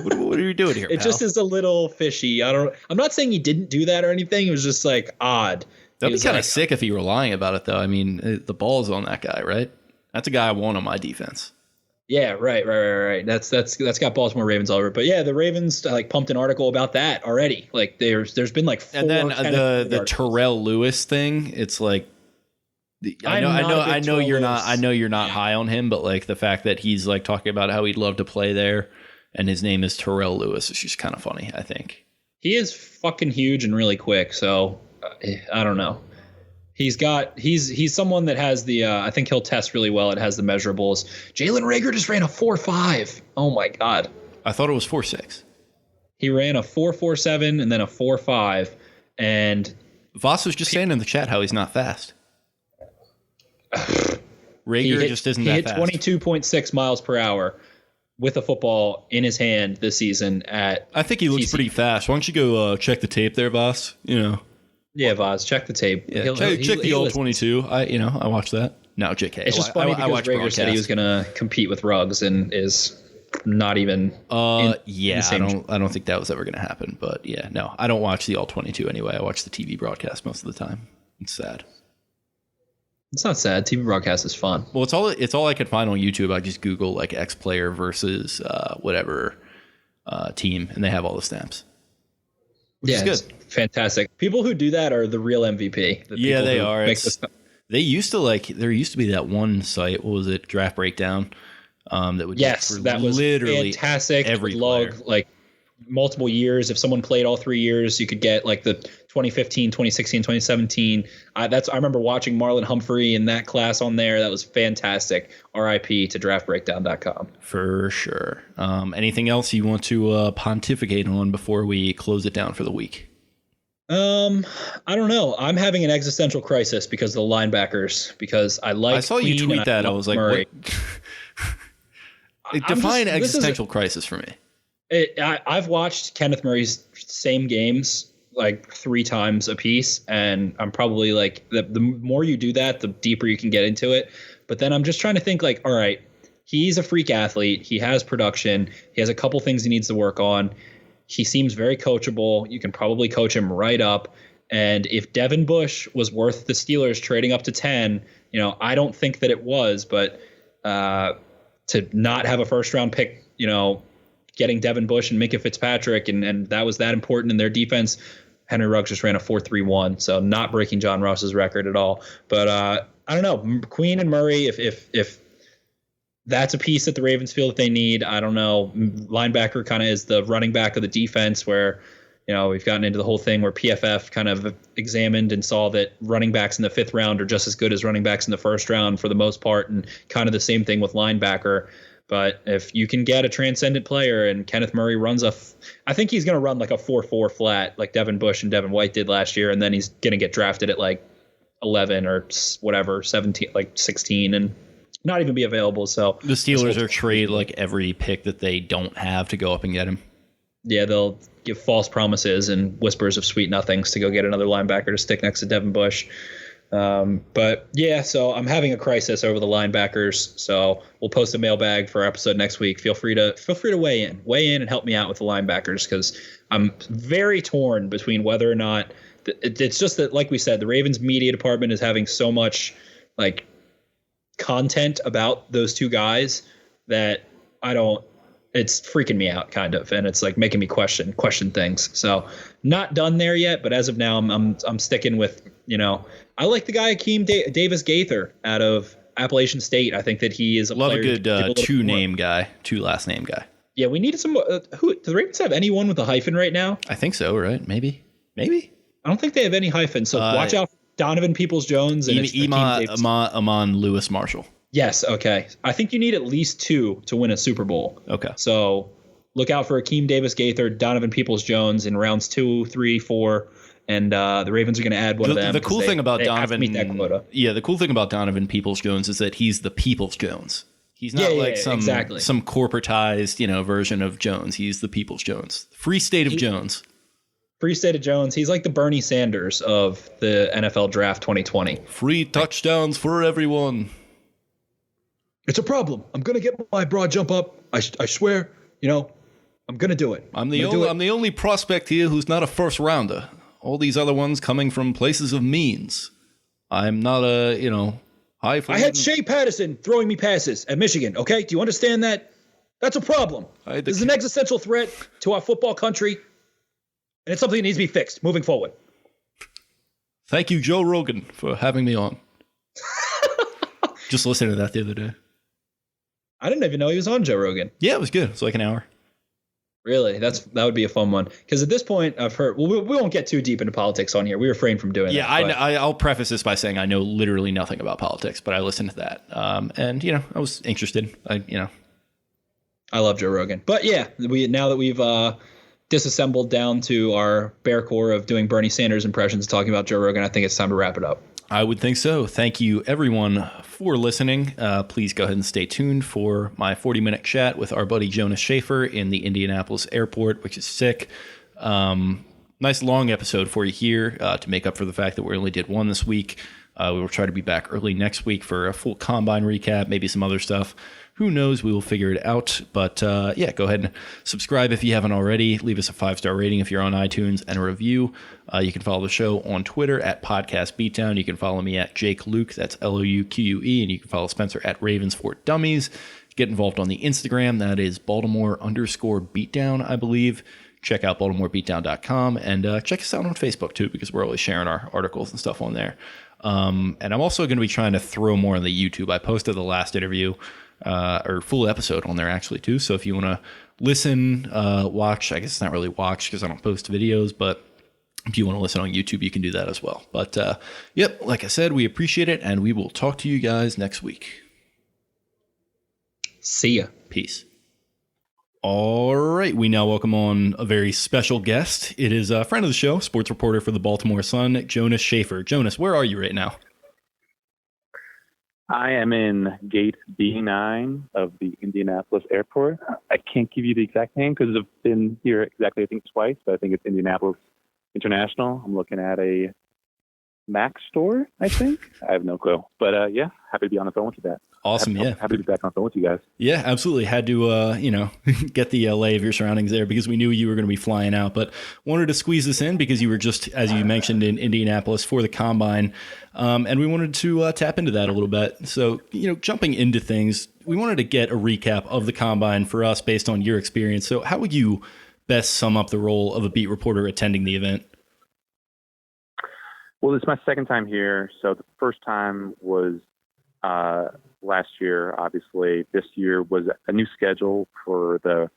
What are you doing here, It pal? just is a little fishy. I'm not saying he didn't do that or anything. It was just like odd. That'd be kind of sick if he were lying about it, though. I mean, the ball's on that guy, right? That's a guy I want on my defense. Yeah, right. That's got Baltimore Ravens all over. But yeah, the Ravens like pumped an article about that already. Like there's been like 4 and then the Terrell Lewis thing. It's like I know you're not high on him, but like the fact that he's like talking about how he'd love to play there, and his name is Terrell Lewis is just kind of funny. I think he is fucking huge and really quick. So I don't know. He's someone that has the I think he'll test really well. It has the measurables. Jalen Reagor just ran a 4.5. Oh my god! I thought it was 4.6. He ran a 4.47 and then a 4.5. And Voss was just saying in the chat how he's not fast. Reagor just isn't that fast. He hit 22.6 miles per hour with a football in his hand this season at I think he looks pretty fast. Why don't you go check the tape there, Voss? Yeah, Voss, check the tape. Yeah, check the all 22. I watched that. No, JK. It's just funny because Reagor said he was going to compete with Ruggs and is not even I don't think that was ever going to happen, but yeah, no. I don't watch the all 22 anyway. I watch the TV broadcast most of the time. It's sad. It's not sad. TV broadcast is fun. Well, it's all I could find on YouTube. I just Google like X player versus whatever team, and they have all the snaps. Which is good. Fantastic. People who do that are the real MVP. Yeah, they are. There used to be that one site. What was it? Draft Breakdown. That would that was literally fantastic. Every log like multiple years. If someone played all 3 years, you could get like the 2015, 2016, 2017. I remember watching Marlon Humphrey in that class on there. That was fantastic. RIP to draftbreakdown.com. For sure. Anything else you want to pontificate on before we close it down for the week? I don't know. I'm having an existential crisis because of the linebackers. Because I saw you tweet that. I was like, Murray. What? Define existential crisis for me. I've watched Kenneth Murray's same games like 3 times a piece, and I'm probably like the more you do that, the deeper you can get into it. But then I'm just trying to think like, all right, he's a freak athlete. He has production. He has a couple things he needs to work on. He seems very coachable. You can probably coach him right up. And if Devin Bush was worth the Steelers trading up to 10, I don't think that it was, but to not have a first round pick, getting Devin Bush and Minkah Fitzpatrick, and that was that important in their defense. Henry Ruggs just ran a 4.31, so not breaking John Ross's record at all. But I don't know, Queen and Murray, if that's a piece that the Ravens feel that they need. I don't know. Linebacker kind of is the running back of the defense where, we've gotten into the whole thing where PFF kind of examined and saw that running backs in the 5th round are just as good as running backs in the 1st round for the most part, and kind of the same thing with linebacker. But if you can get a transcendent player, and Kenneth Murray runs I think he's going to run like a 4.4 flat like Devin Bush and Devin White did last year, and then he's going to get drafted at like 11 or whatever, 17, like 16, and not even be available. So the Steelers are trade like every pick that they don't have to go up and get him. Yeah, they'll give false promises and whispers of sweet nothings to go get another linebacker to stick next to Devin Bush. But yeah, so I'm having a crisis over the linebackers. So we'll post a mailbag for our episode next week. Feel free to weigh in and help me out with the linebackers, because I'm very torn between whether or not it's just that, like we said, the Ravens media department is having so much like content about those two guys that it's freaking me out kind of, and it's like making me question things. So not done there yet, but as of now, I'm sticking with, I like the guy Akeem Davis Gaither out of Appalachian State. I think that he is a Love player a good two last name guy. Yeah, we needed some. Who do the Ravens have anyone with a hyphen right now? I think so, right? Maybe. I don't think they have any hyphen. So watch out for Donovan Peoples-Jones and Amon Lewis Marshall. Yes. Okay. I think you need at least two to win a Super Bowl. Okay. So look out for Akeem Davis Gaither, Donovan Peoples-Jones in rounds 2, 3, 4. And the Ravens are going to add one of them. The cool thing about Donovan, meet that quota. Yeah, the cool thing about Donovan Peoples-Jones is that he's the Peoples-Jones. He's not some corporatized, version of Jones. He's the Peoples-Jones. Free State of Jones. Free State of Jones. He's like the Bernie Sanders of the NFL Draft 2020. Free touchdowns for everyone. It's a problem. I'm going to get my broad jump up. I swear, I'm going to do it. I'm the only prospect here who's not a first rounder. All these other ones coming from places of means. I'm not a, high. I had Shea Patterson throwing me passes at Michigan. Okay. Do you understand that? That's a problem. This is an existential threat to our football country. And it's something that needs to be fixed moving forward. Thank you, Joe Rogan, for having me on. Just listened to that the other day. I didn't even know he was on Joe Rogan. Yeah, it was good. It's like an hour. Really? that would be a fun one. Because at this point, I've heard. Well, we won't get too deep into politics on here. We refrain from doing that. Yeah, I'll preface this by saying I know literally nothing about politics, but I listened to that, and I was interested. I love Joe Rogan, but yeah, now that we've disassembled down to our bare core of doing Bernie Sanders impressions, talking about Joe Rogan, I think it's time to wrap it up. I would think so. Thank you, everyone, for listening. Please go ahead and stay tuned for my 40-minute chat with our buddy Jonas Shaffer in the Indianapolis airport, which is sick. Nice long episode for you here to make up for the fact that we only did one this week. We will try to be back early next week for a full combine recap, maybe some other stuff. Who knows? We will figure it out. But go ahead and subscribe if you haven't already. Leave us a 5-star rating if you're on iTunes and a review. You can follow the show on Twitter at Podcast Beatdown. You can follow me at Jake Luke. That's LOUQUE. And you can follow Spencer at Ravens for Dummies. Get involved on the Instagram. That is Baltimore_Beatdown, I believe. Check out BaltimoreBeatdown.com and check us out on Facebook too, because we're always sharing our articles and stuff on there. And I'm also going to be trying to throw more on the YouTube. I posted the last interview or full episode on there actually too. So if you want to listen, watch, I guess it's not really watch because I don't post videos, but if you want to listen on YouTube, you can do that as well. But yep, like I said, we appreciate it, and we will talk to you guys next week. See ya. Peace. All right, we now welcome on a very special guest. It is a friend of the show, sports reporter for the Baltimore Sun, Jonas Shaffer. Jonas, where are you right now? I am in gate B9 of the Indianapolis airport. I can't give you the exact name because I've been here exactly, I think, twice, but I think it's Indianapolis International. I'm looking at a Mac store, I think. I have no clue. But yeah, happy to be on the phone with you guys. Awesome, yeah. Happy to be back on the phone with you guys. Yeah, absolutely. Had to, get the lay of your surroundings there because we knew you were going to be flying out, but wanted to squeeze this in because you were just, as you mentioned, in Indianapolis for the Combine, and we wanted to tap into that a little bit. So, jumping into things, we wanted to get a recap of the Combine for us based on your experience. So how would you best sum up the role of a beat reporter attending the event? Well, this is my second time here. So the first time was last year, obviously. This year was a new schedule for the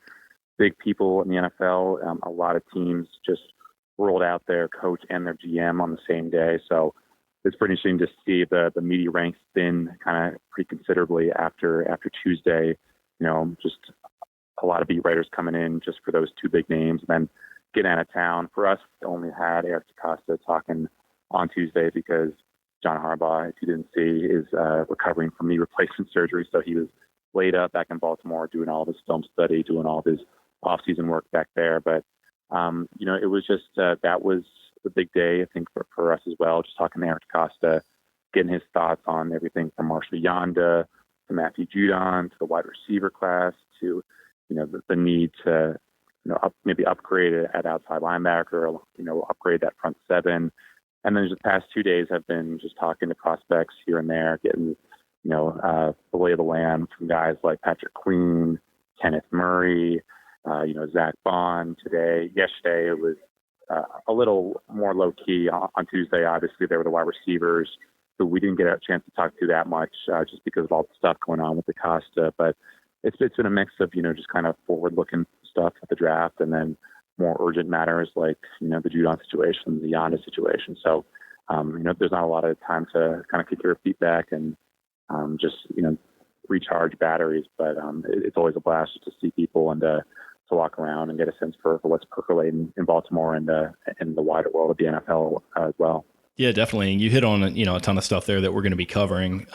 big people in the NFL. A lot of teams just rolled out their coach and their GM on the same day. So it's pretty interesting to see the media ranks thin kind of pretty considerably after Tuesday. Just a lot of beat writers coming in just for those two big names and then getting out of town. For us, we only had Eric DeCosta talking on Tuesday because John Harbaugh, if you didn't see, is recovering from knee replacement surgery. So he was laid up back in Baltimore doing all of his film study, doing all of his off-season work back there. But, it was just that was the big day, I think, for us as well, just talking to Eric DeCosta getting his thoughts on everything from Marshall Yanda to Matthew Judon to the wide receiver class to, the need to, maybe upgrade at outside linebacker, upgrade that front seven. And then the past 2 days have been just talking to prospects here and there, getting, the lay of the land from guys like Patrick Queen, Kenneth Murray, Zach Bond today. Yesterday, it was a little more low key. On Tuesday, obviously, there were the wide receivers who we didn't get a chance to talk to that much just because of all the stuff going on with the Costa. But it's been a mix of, just kind of forward-looking stuff at the draft and then more urgent matters like, the Judon situation, the Yanda situation. So, there's not a lot of time to kind of kick your feet back and just, recharge batteries. But it's always a blast to see people and to walk around and get a sense for what's percolating in Baltimore and in the wider world of the NFL as well. Yeah, definitely. And you hit on, a ton of stuff there that we're going to be covering.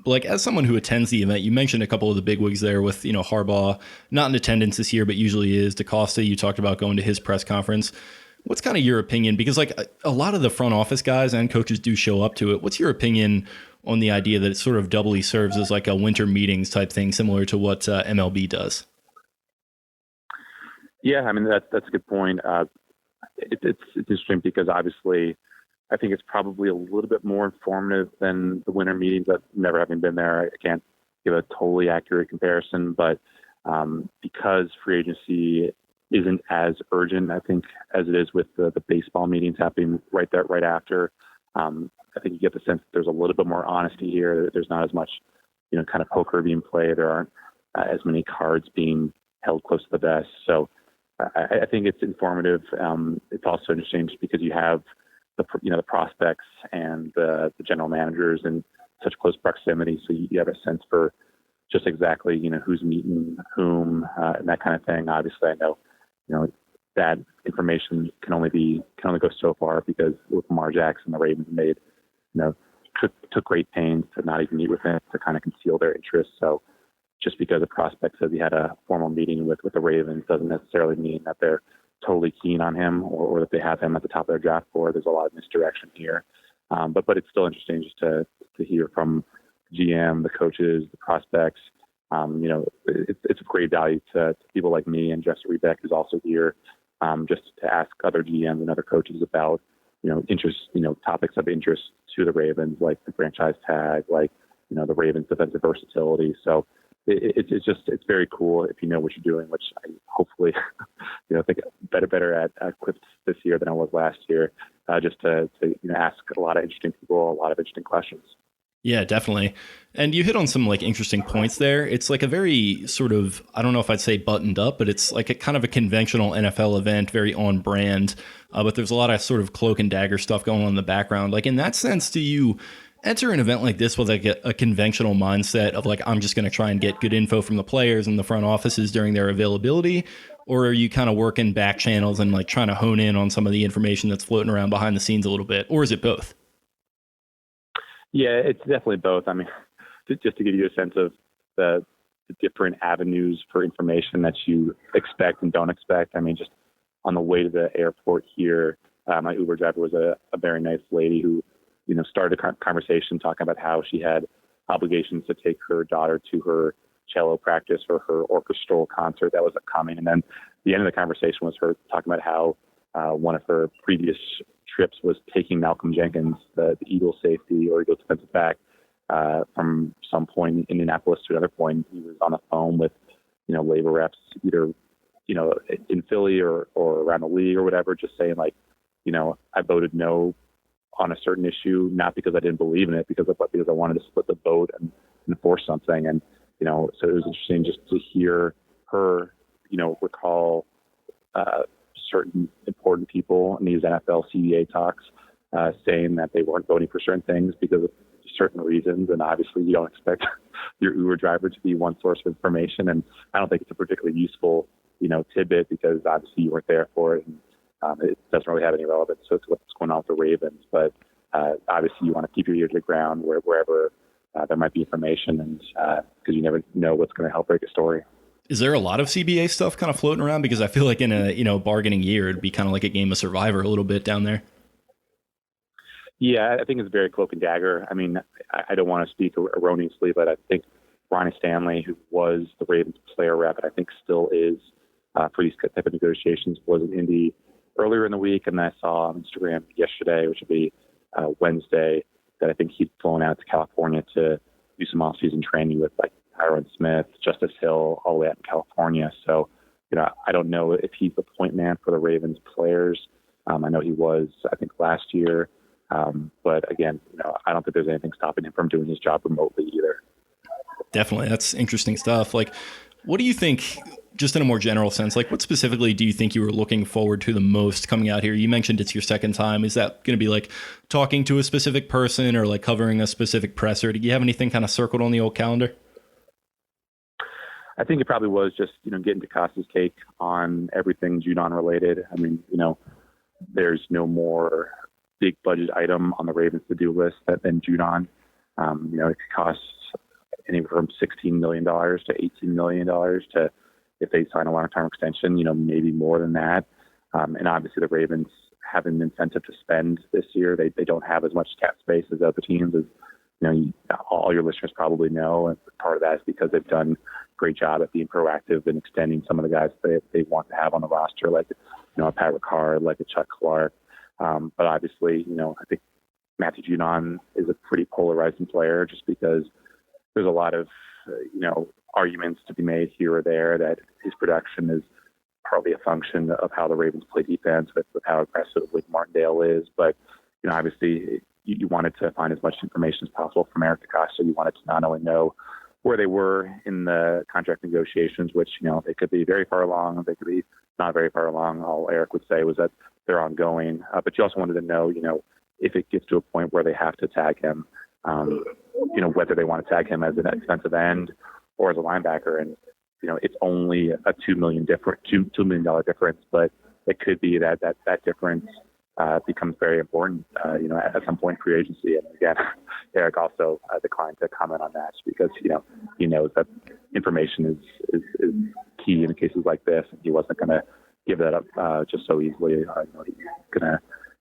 Like as someone who attends the event, you mentioned a couple of the bigwigs there with, Harbaugh not in attendance this year, but usually is. DeCosta, you talked about going to his press conference. What's kind of your opinion? Because like a lot of the front office guys and coaches do show up to it. What's your opinion on the idea that it sort of doubly serves as like a winter meetings type thing, similar to what MLB does? Yeah, I mean, that's a good point. It's interesting because obviously I think it's probably a little bit more informative than the winter meetings. I've never having been there, I can't give a totally accurate comparison, but because free agency isn't as urgent, I think, as it is with the baseball meetings happening right after, I think you get the sense that there's a little bit more honesty here. There's not as much, kind of poker being played. There aren't as many cards being held close to the vest. So I think it's informative. It's also interesting just because you have the prospects and the general managers in such close proximity. So you have a sense for just exactly, who's meeting whom and that kind of thing. Obviously, I know, that information can only go so far because with Lamar Jackson, the Ravens made, took great pains to not even meet with him to kind of conceal their interests. So just because a prospect says he had a formal meeting with the Ravens doesn't necessarily mean that they're totally keen on him or that they have him at the top of their draft board. There's a lot of misdirection here. But it's still interesting just to hear from GM, the coaches, the prospects. It's of great value to people like me and Jess Rebeck is also here just to ask other GMs and other coaches about, interest, topics of interest to the Ravens, like the franchise tag, like, the Ravens defensive versatility. So it's very cool if you know what you're doing, which I hopefully, think better at Clips this year than I was last year, just to ask a lot of interesting people, a lot of interesting questions. Yeah, definitely. And you hit on some like interesting points there. It's like a very sort of, I don't know if I'd say buttoned up, but it's like a kind of a conventional NFL event, very on brand. But there's a lot of sort of cloak and dagger stuff going on in the background. Like in that sense, do you enter an event like this with like a conventional mindset of like, I'm just going to try and get good info from the players and the front offices during their availability? Or are you kind of working back channels and like trying to hone in on some of the information that's floating around behind the scenes a little bit? Or is it both? Yeah, it's definitely both. I mean, just to give you a sense of the different avenues for information that you expect and don't expect. I mean, just on the way to the airport here, my Uber driver was a very nice lady who, started a conversation talking about how she had obligations to take her daughter to her cello practice or her orchestral concert that was upcoming. And then the end of the conversation was her talking about how one of her previous trips was taking Malcolm Jenkins, the Eagles safety or Eagles defensive back, from some point in Indianapolis to another point. He was on the phone with, labor reps, either, in Philly or around the league or whatever, just saying like, I voted no on a certain issue, not because I didn't believe in it, because I wanted to split the vote and enforce something. And, so it was interesting just to hear her, recall certain important people in these NFL CBA talks saying that they weren't voting for certain things because of certain reasons. And obviously you don't expect your Uber driver to be one source of information. And I don't think it's a particularly useful, tidbit because obviously you weren't there for it. And it doesn't really have any relevance to what's going on with the Ravens. But obviously you want to keep your ear to the ground wherever there might be information, and because you never know what's going to help break a story. Is there a lot of CBA stuff kind of floating around? Because I feel like in a bargaining year, it'd be kind of like a game of Survivor a little bit down there. Yeah, I think it's very cloak and dagger. I mean, I don't want to speak erroneously, but I think Ronnie Stanley, who was the Ravens player rep, and I think still is for these type of negotiations, was in Indy earlier in the week, and then I saw on Instagram yesterday, which would be Wednesday, that I think he's flown out to California to do some off-season training with like Tyron Smith, Justice Hill, all the way out in California. So, I don't know if he's the point man for the Ravens players. I know he was, I think, last year. But again, I don't think there's anything stopping him from doing his job remotely either. Definitely. That's interesting stuff. Like, what do you think, just in a more general sense, like what specifically do you think you were looking forward to the most coming out here? You mentioned it's your second time. Is that going to be like talking to a specific person or like covering a specific presser? Do you have anything kind of circled on the old calendar? I think it probably was just, getting DeCosta's take on everything Judon related. I mean, there's no more big budget item on the Ravens to-do list than Judon. It costs anywhere from $16 million to $18 million to, if they sign a long-term extension, maybe more than that. And obviously the Ravens have an incentive to spend this year. They don't have as much cap space as other teams, as all your listeners probably know. And part of that is because they've done a great job at being proactive and extending some of the guys they want to have on the roster, like a Pat Ricard, like a Chuck Clark. But obviously, I think Matthew Judon is a pretty polarizing player just because there's a lot of, arguments to be made here or there that his production is probably a function of how the Ravens play defense with how aggressive Wade Martindale is. But, obviously you wanted to find as much information as possible from Eric DeCosta. You wanted to not only know where they were in the contract negotiations, which, they could be very far along, they could be not very far along. All Eric would say was that they're ongoing. But you also wanted to know, if it gets to a point where they have to tag him, whether they want to tag him as an defensive end or as a linebacker. And, it's only a $2 million difference, but it could be that difference becomes very important, at some point free agency. And again, Eric also declined to comment on that because, he knows that information is key in cases like this. And he wasn't going to give that up just so easily.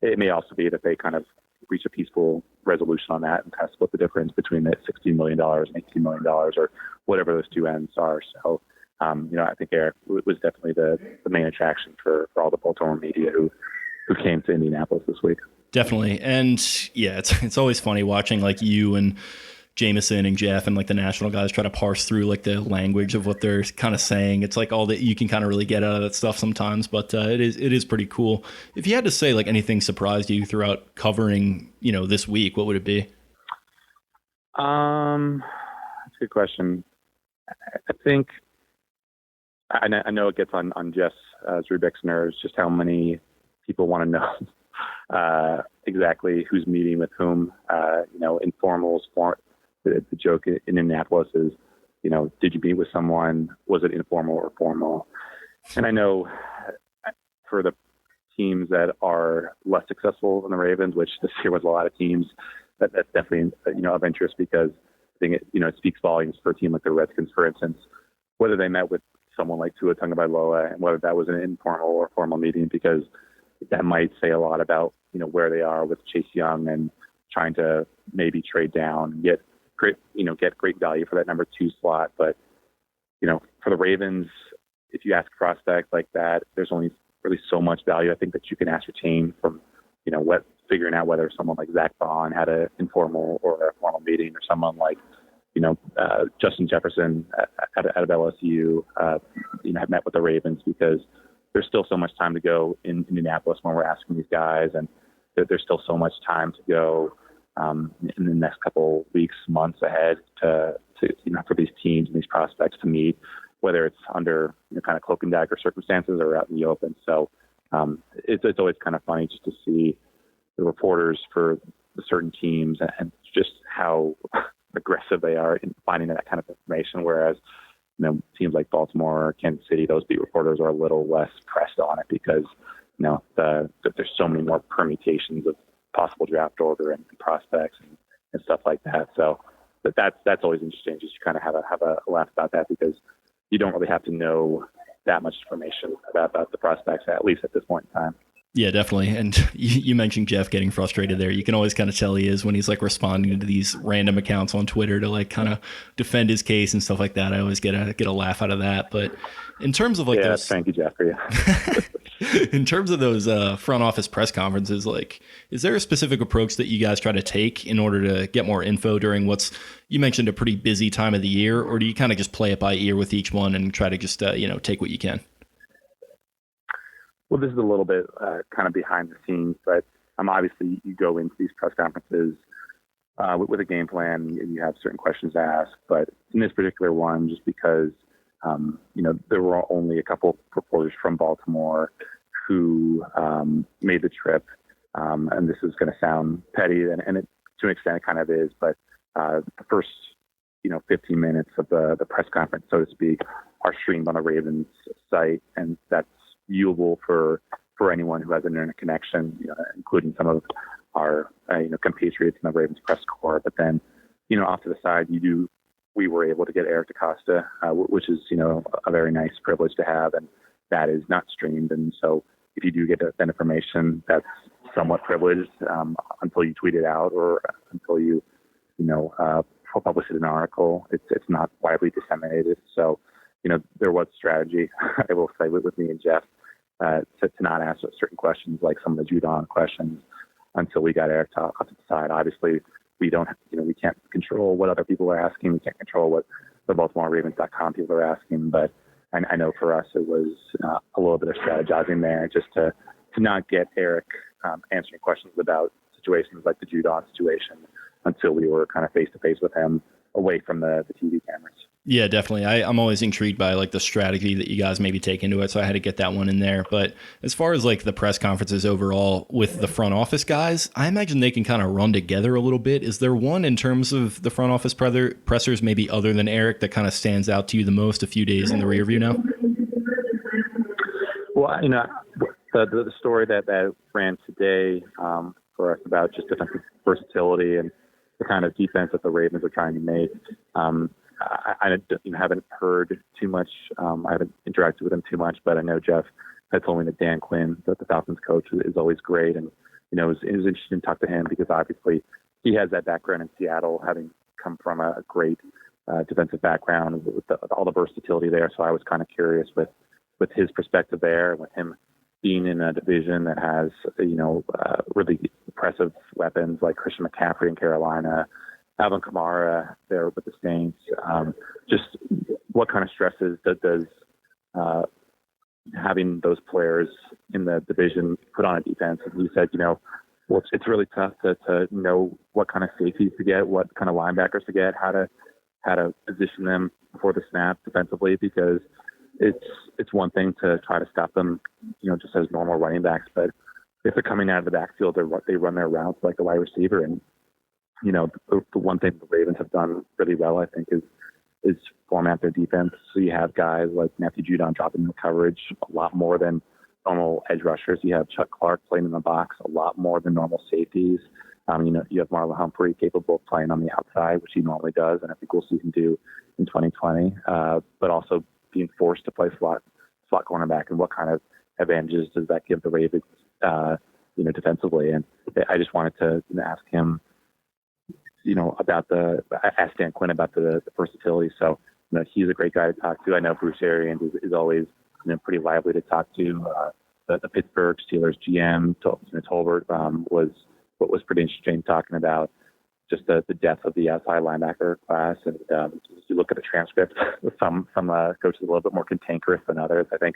It may also be that they kind of reach a peaceful resolution on that and kind of split the difference between the $16 million and $18 million or whatever those two ends are. So, I think Eric was definitely the main attraction for all the Baltimore media who came to Indianapolis this week. Definitely. And yeah, it's always funny watching like you and Jameson and Jeff and like the national guys try to parse through like the language of what they're kind of saying. It's like all that you can kind of really get out of that stuff sometimes, but it is pretty cool. If you had to say like anything surprised you throughout covering, this week, what would it be? That's a good question. I think I know it gets on Jess Zrebick's nerves just how many people want to know exactly who's meeting with whom. Informals. The joke in Indianapolis is, did you meet with someone? Was it informal or formal? And I know for the teams that are less successful than the Ravens, which this year was a lot of teams, that's definitely of interest because I think it speaks volumes for a team like the Redskins, for instance, whether they met with someone like Tua Tagovailoa and whether that was an informal or formal meeting, because that might say a lot about where they are with Chase Young and trying to maybe trade down and get great value for that number 2 slot. But for the Ravens, if you ask a prospect like that, there's only really so much value I think that you can ascertain from figuring out whether someone like Zach Bond had an informal or a formal meeting, or someone like Justin Jefferson out of LSU have met with the Ravens, because there's still so much time to go in Indianapolis when we're asking these guys, and there's still so much time to go in the next couple weeks, months ahead to for these teams and these prospects to meet, whether it's under kind of cloak and dagger circumstances or out in the open. So it's always kind of funny just to see the reporters for the certain teams and just how aggressive they are in finding that kind of information, whereas teams like Baltimore or Kansas City, those beat reporters are a little less pressed on it because there's so many more permutations of possible draft order and prospects and stuff like that. So that's always interesting. Just to kind of have a laugh about that, because you don't really have to know that much information about the prospects, at least at this point in time. Yeah, definitely. And you mentioned Jeff getting frustrated there. You can always kind of tell he is when he's like responding to these random accounts on Twitter to like kind of defend his case and stuff like that. I always get a laugh out of that. But in terms of like those, thank you, Jeff, for you. in terms of those front office press conferences, like, is there a specific approach that you guys try to take in order to get more info during what's, you mentioned, a pretty busy time of the year, or do you kind of just play it by ear with each one and try to just take what you can? Well, this is a little bit kind of behind the scenes, but obviously you go into these press conferences with a game plan and you have certain questions to ask. But in this particular one, just because, there were only a couple reporters from Baltimore who made the trip. And this is going to sound petty, and it, to an extent it kind of is, but the first, 15 minutes of the press conference, so to speak, are streamed on the Ravens site, and that's viewable for anyone who has an internet connection, including some of our compatriots in the Ravens press corps. But then, off to the side, we were able to get Eric DaCosta, which is a very nice privilege to have, and that is not streamed. And so if you do get that information, that's somewhat privileged until you tweet it out or until you publish it in an article. It's not widely disseminated. So there was strategy, I will say, with me and Jeff, to not ask certain questions, like some of the Judon questions, until we got Eric off to the side. Obviously, we can't control what other people are asking. We can't control what the BaltimoreRavens.com people are asking. But I know for us, it was a little bit of strategizing there, just to not get Eric answering questions about situations like the Judon situation until we were kind of face to face with him, away from the TV cameras. Yeah, definitely. I'm always intrigued by like the strategy that you guys maybe take into it. So I had to get that one in there. But as far as like the press conferences overall with the front office guys, I imagine they can kind of run together a little bit. Is there one in terms of the front office pressers, maybe other than Eric, that kind of stands out to you the most a few days in the rear view now? Well, the story that ran today for us about just defensive versatility and the kind of defense that the Ravens are trying to make. I haven't heard too much. I haven't interacted with him too much, but I know Jeff had told me that Dan Quinn, the Falcons coach, is always great. And, it was interesting to talk to him because obviously he has that background in Seattle, having come from a great defensive background with all the versatility there. So I was kind of curious with his perspective there, with him being in a division that has, really impressive weapons like Christian McCaffrey in Carolina, Alvin Kamara there with the Saints. Just what kind of stresses does having those players in the division put on a defense? And he said, well, it's really tough to know what kind of safeties to get, what kind of linebackers to get, how to position them before the snap defensively, because it's one thing to try to stop them, just as normal running backs, but if they're coming out of the backfield, they run their routes like a wide receiver. And the one thing the Ravens have done really well, I think, is format their defense. So you have guys like Matthew Judon dropping the coverage a lot more than normal edge rushers. You have Chuck Clark playing in the box a lot more than normal safeties. You have Marlon Humphrey capable of playing on the outside, which he normally does, and I think we'll see him do in 2020. But also being forced to play slot cornerback, and what kind of advantages does that give the Ravens, defensively? And I just wanted to ask him, ask Dan Quinn about the versatility. So, he's a great guy to talk to. I know Bruce Arians is always, pretty lively to talk to. The Pittsburgh Steelers GM, Tolbert, was pretty interesting, talking about just the depth of the outside linebacker class. And if you look at the transcript, some coaches a little bit more cantankerous than others. I think,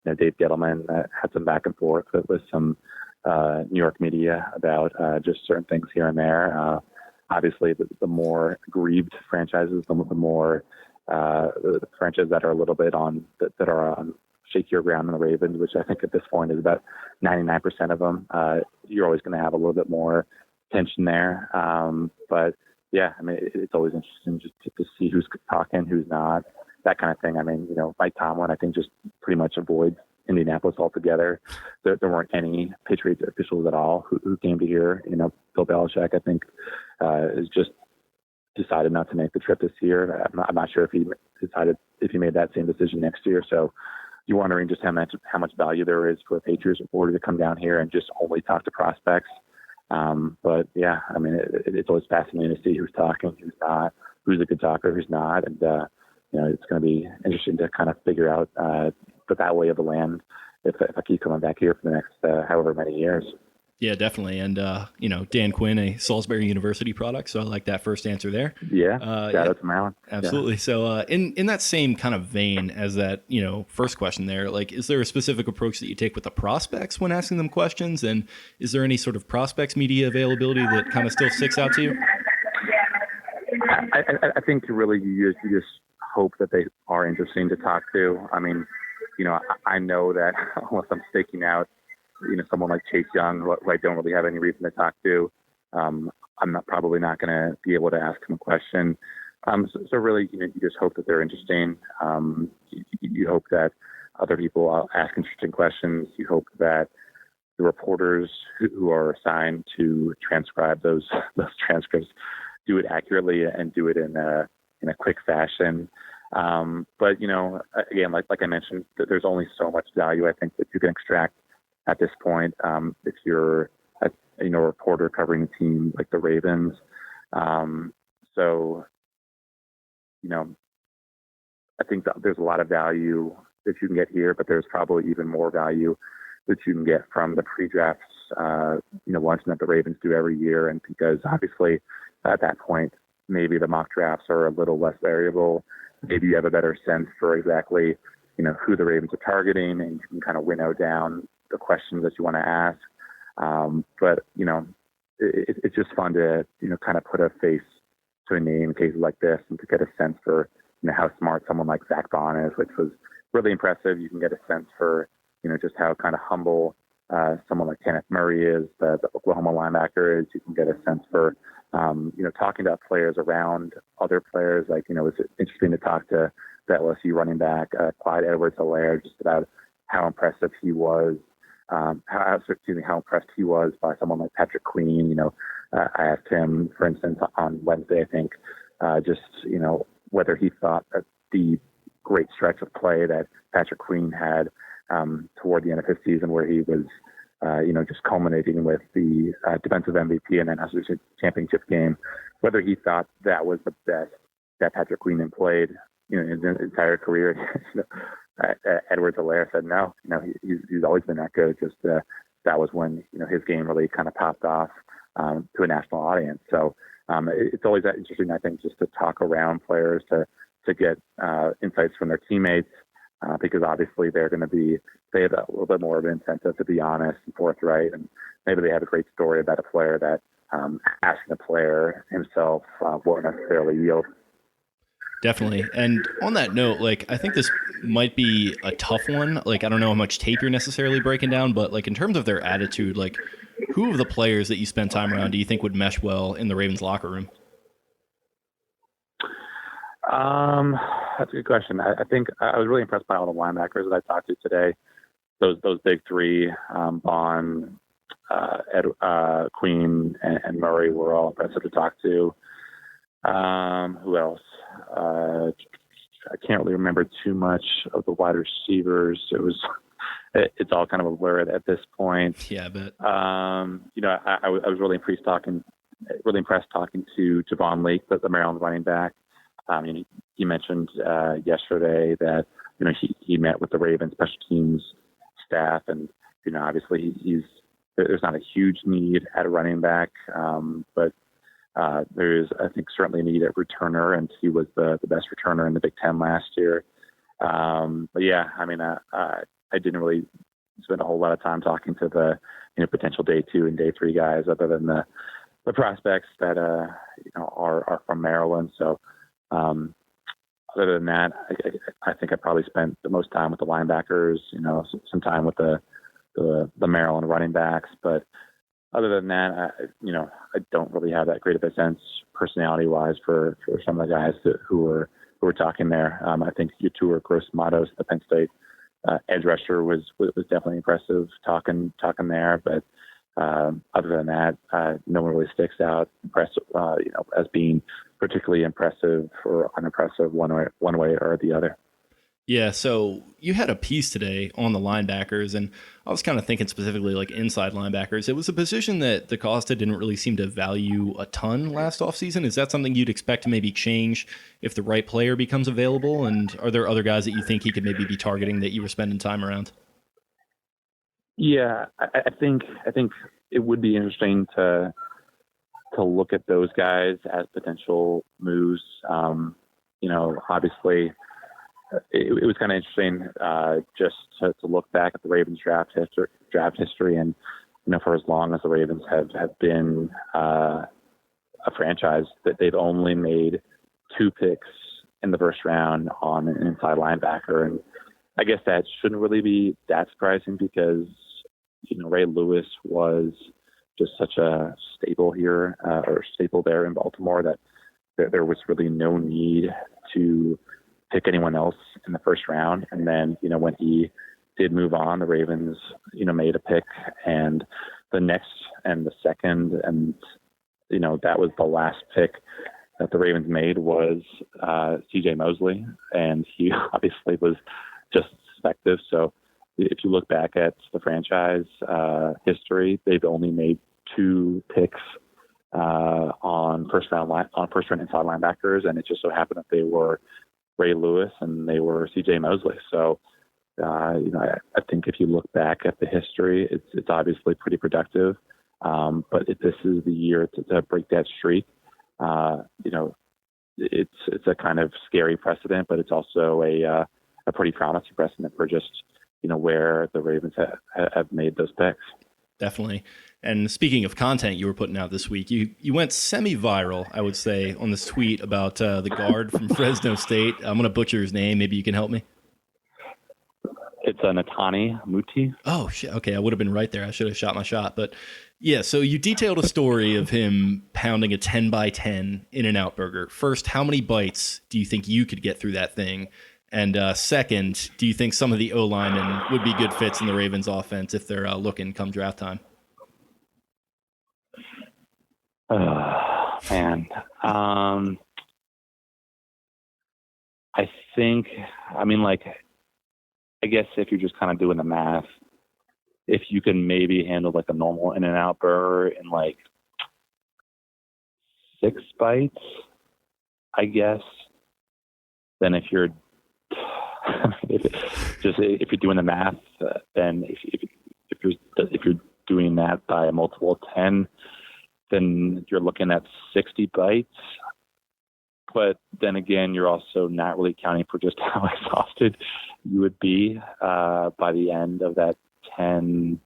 Dave Gettleman had some back and forth with some New York media about just certain things here and there. Obviously, the more aggrieved franchises, the more the franchises that are a little bit that are on shakier ground than the Ravens, which I think at this point is about 99% of them. You're always going to have a little bit more tension there. But yeah, it's always interesting just to see who's talking, who's not, that kind of thing. Mike Tomlin, I think, just pretty much avoids Indianapolis altogether. There weren't any Patriots officials at all who came to here. Bill Belichick, I think, is just decided not to make the trip this year. I'm not sure if he made that same decision next year. So you're wondering just how much value there is for a Patriots reporter to come down here and just only talk to prospects. But yeah, I mean, it's always fascinating to see who's talking, who's not, who's a good talker, who's not. And, it's going to be interesting to kind of figure out that way of the land if I keep coming back here for the next however many years. Yeah, definitely. And, Dan Quinn, a Salisbury University product. So I like that first answer there. Yeah. Shout out to Maryland. Absolutely. Yeah. So in that same kind of vein as that, first question there, like, is there a specific approach that you take with the prospects when asking them questions? And is there any sort of prospects media availability that kind of still sticks out to you? I think really you just hope that they are interesting to talk to. I mean, I know that unless I'm staking out, someone like Chase Young, who I don't really have any reason to talk to, I'm probably not going to be able to ask him a question. So really, you just hope that they're interesting. You hope that other people ask interesting questions. You hope that the reporters who are assigned to transcribe those transcripts do it accurately and do it in a quick fashion. But again, like I mentioned, there's only so much value I think that you can extract at this point. If you're a reporter covering a team like the Ravens, so I think that there's a lot of value that you can get here, but there's probably even more value that you can get from the pre-drafts, luncheon that the Ravens do every year. And because obviously at that point, maybe the mock drafts are a little less variable. Maybe you have a better sense for exactly, who the Ravens are targeting, and you can kind of winnow down the questions that you want to ask. But it's just fun to, kind of put a face to a name in cases like this and to get a sense for, how smart someone like Zach Bond is, which was really impressive. You can get a sense for, just how kind of humble someone like Kenneth Murray is, the Oklahoma linebacker is. You can get a sense for, talking to players around other players. Like, it's interesting to talk to the LSU running back, Clyde Edwards-Helaire, just about how impressive he was. How impressed he was by someone like Patrick Queen. I asked him, for instance, on Wednesday, I think, whether he thought that the great stretch of play that Patrick Queen had toward the end of his season, where he was, just culminating with the defensive MVP and then national championship game, whether he thought that was the best that Patrick Queen had played, in his entire career. Edwards-Helaire said no. He's always been that good. Just that was when his game really kind of popped off to a national audience. So it's always that interesting, I think, just to talk around players to get insights from their teammates, because obviously they have a little bit more of an incentive to be honest and forthright, and maybe they have a great story about a player that asking the player himself won't necessarily yield. Definitely. And on that note, like, I think this might be a tough one. Like, I don't know how much tape you're necessarily breaking down, but like in terms of their attitude, like who of the players that you spend time around do you think would mesh well in the Ravens locker room? That's a good question. I think I was really impressed by all the linebackers that I talked to today. Those big three, Bond, Queen, and Murray were all impressive to talk to. Who else? I can't really remember too much of the wide receivers. It's all kind of a blur at this point. Yeah, I bet. I was really impressed talking to Javon Leake, the Maryland running back. He mentioned yesterday that he met with the Ravens special teams staff, and obviously there's not a huge need at a running back, but there is, I think, certainly a need at returner, and he was the best returner in the Big Ten last year. But yeah, I mean, I didn't really spend a whole lot of time talking to the potential day 2 and day 3 guys, other than the prospects that are from Maryland. So other than that, I think I probably spent the most time with the linebackers. Some time with the Maryland running backs, but other than that, I don't really have that great of a sense personality-wise for some of the guys who were talking there. I think Yetur Gross-Matos, the Penn State edge rusher, was definitely impressive talking there. But other than that, no one really sticks out as being particularly impressive or unimpressive one way or the other. Yeah, so you had a piece today on the linebackers, and I was kind of thinking specifically like inside linebackers. It was a position that DaCosta didn't really seem to value a ton last offseason. Is that something you'd expect to maybe change if the right player becomes available? And are there other guys that you think he could maybe be targeting that you were spending time around? Yeah, I think it would be interesting to look at those guys as potential moves. Obviously, it was kind of interesting just to look back at the Ravens draft history, and for as long as the Ravens have been a franchise, that they've only made 2 picks in the first round on an inside linebacker, and I guess that shouldn't really be that surprising because Ray Lewis was just such a staple here or staple there in Baltimore that there was really no need to pick anyone else in the first round. And then, when he did move on, the Ravens, made a pick, and the next and the second, and, that was the last pick that the Ravens made was CJ Mosley. And he obviously was just effective. So if you look back at the franchise history, they've only made 2 picks on first round inside linebackers, and it just so happened that they were Ray Lewis and they were CJ Mosley. So I think if you look back at the history, it's obviously pretty productive. But if this is the year to break that streak, it's a kind of scary precedent, but it's also a pretty promising precedent for just where the Ravens have made those picks. Definitely. And speaking of content you were putting out this week, you went semi-viral, I would say, on this tweet about the guard from Fresno State. I'm going to butcher his name. Maybe you can help me. It's a Natani Muti. Oh, shit. Okay, I would have been right there. I should have shot my shot. But yeah, so you detailed a story of him pounding a 10 by 10 In-N-Out burger. First, how many bites do you think you could get through that thing? And second, do you think some of the O-linemen would be good fits in the Ravens offense if they're looking come draft time? Man. I think, I guess if you're just kind of doing the math, if you can maybe handle like a normal In-N-Out burger in like 6 bites, I guess, then if you're if you're doing the math, then if you're doing that by a multiple of 10, then you're looking at 60 bites. But then again, you're also not really counting for just how exhausted you would be by the end of that 10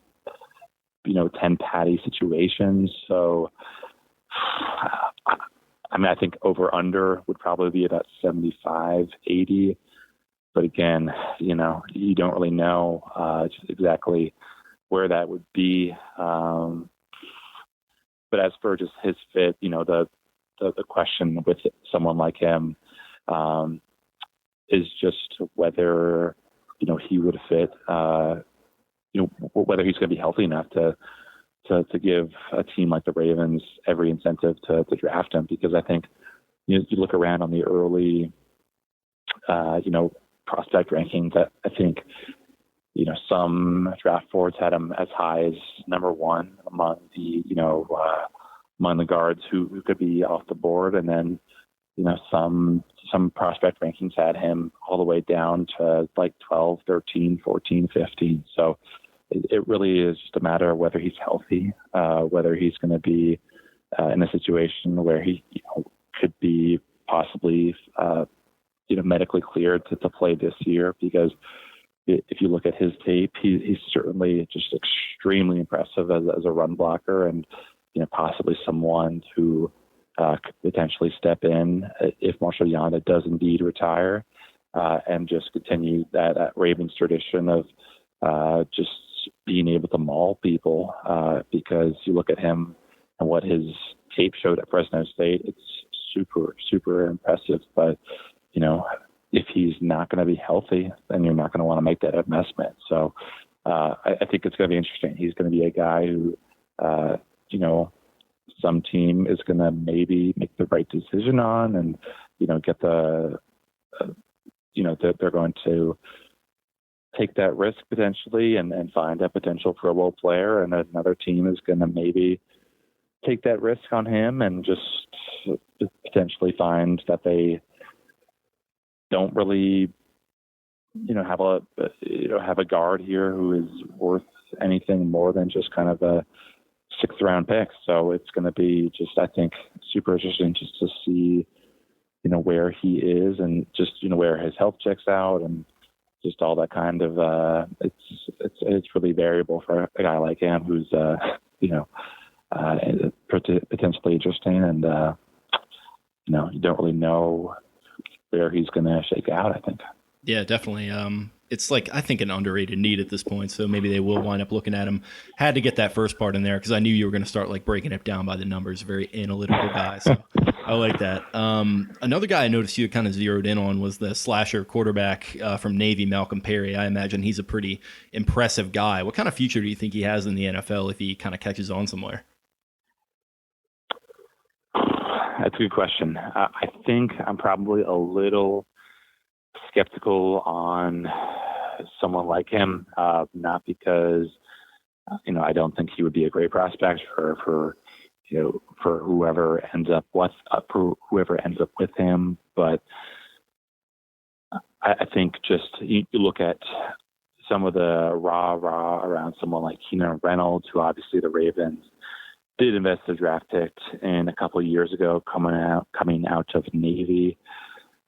patty situation. So, I think over under would probably be about 75, 80. But again, you don't really know just exactly where that would be. But as for just his fit, the question with someone like him is just whether, he would fit, whether he's going to be healthy enough to give a team like the Ravens every incentive to draft him. Because I think, you look around on the early, prospect rankings, I think, some draft boards had him as high as number 1 among the guards who could be off the board. And then, some prospect rankings had him all the way down to like 12, 13, 14, 15. So it really is just a matter of whether he's healthy, whether he's going to be in a situation where he could be possibly medically cleared to play this year. Because if you look at his tape, he's certainly just extremely impressive as a run blocker, and possibly someone who could potentially step in if Marshall Yanda does indeed retire, and just continue that Ravens tradition of just being able to maul people. Because you look at him and what his tape showed at Fresno State, it's super, super impressive. But if he's not going to be healthy, then you're not going to want to make that investment. So I think it's going to be interesting. He's going to be a guy who, some team is going to maybe make the right decision on, and get the that they're going to take that risk potentially and find a potential Pro Bowl player, and another team is going to maybe take that risk on him and just potentially find that they don't really, have a guard here who is worth anything more than just kind of a 6th round pick. So it's going to be just, I think, super interesting just to see, where he is and just, where his health checks out and just all that kind of, it's really variable for a guy like him who's, potentially interesting, and you don't really know where he's going to shake out, I think. Yeah, definitely. It's like, I think, an underrated need at this point, so maybe they will wind up looking at him. Had to get that first part in there because I knew you were going to start like breaking it down by the numbers. Very analytical guy, so I like that. Another guy I noticed you kind of zeroed in on was the slasher quarterback from Navy, Malcolm Perry. I imagine he's a pretty impressive guy. What kind of future do you think he has in the NFL if he kind of catches on somewhere? That's a good question. I think I'm probably a little skeptical on someone like him, not because I don't think he would be a great prospect for whoever ends up with him, but I think just you look at some of the rah around someone like Keenan Reynolds, who obviously the Ravens did invest a draft pick in a couple of years ago, coming out of Navy.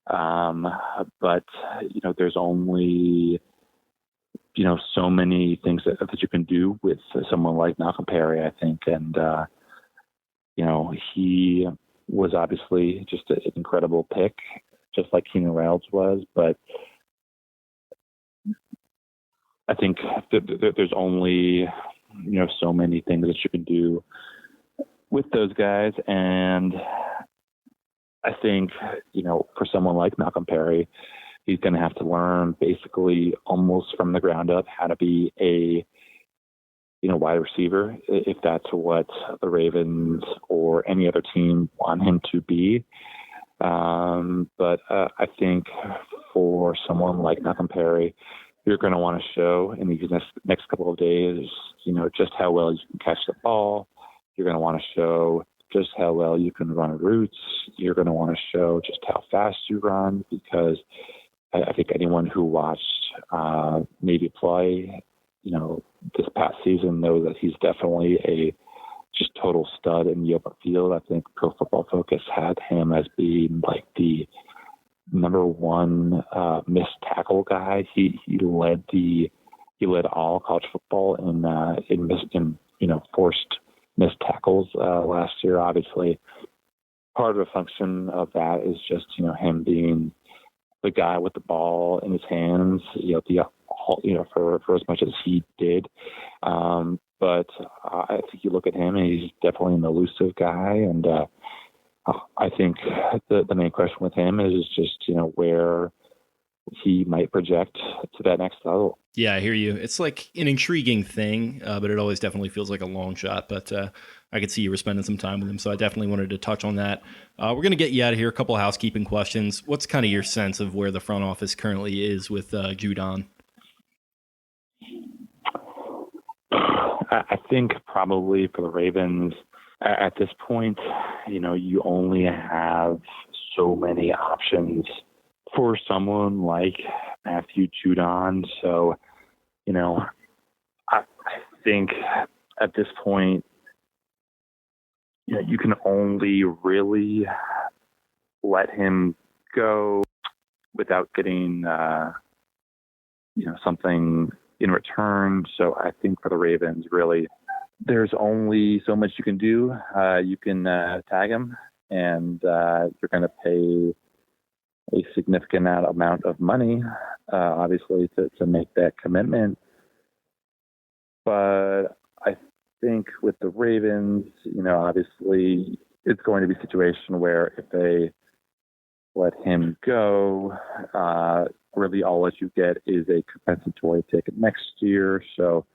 But there's only so many things that you can do with someone like Malcolm Perry, I think, and he was obviously just an incredible pick, just like Keenan Reynolds was. But I think there's only so many things that you can do with those guys, and I think, for someone like Malcolm Perry, he's going to have to learn basically almost from the ground up how to be a, wide receiver, if that's what the Ravens or any other team want him to be. But I think for someone like Malcolm Perry, you're going to want to show in these next couple of days, just how well you can catch the ball. You're going to want to show just how well you can run routes. You're going to want to show just how fast you run, because I think anyone who watched Navy play, this past season knows that he's definitely a just total stud in the open field. I think Pro Football Focus had him as being like the number one missed tackle guy. He led all college football in forced missed tackles last year. Obviously, part of the function of that is just him being the guy with the ball in his hands. For as much as he did. But I think you look at him, and he's definitely an elusive guy. And I think the main question with him is just where he might project to that next level. Yeah, I hear you. It's like an intriguing thing, but it always definitely feels like a long shot. But I could see you were spending some time with him, so I definitely wanted to touch on that. We're going to get you out of here. A couple of housekeeping questions. What's kind of your sense of where the front office currently is with Judon? I think probably for the Ravens at this point, you only have so many options for someone like Matthew Judon. So, I think at this point, you can only really let him go without getting, something in return. So I think for the Ravens, really, there's only so much you can do. You can tag him, and you're going to pay a significant amount of money, obviously, to make that commitment. But I think with the Ravens, obviously, it's going to be a situation where if they let him go, really all that you get is a compensatory ticket next year. So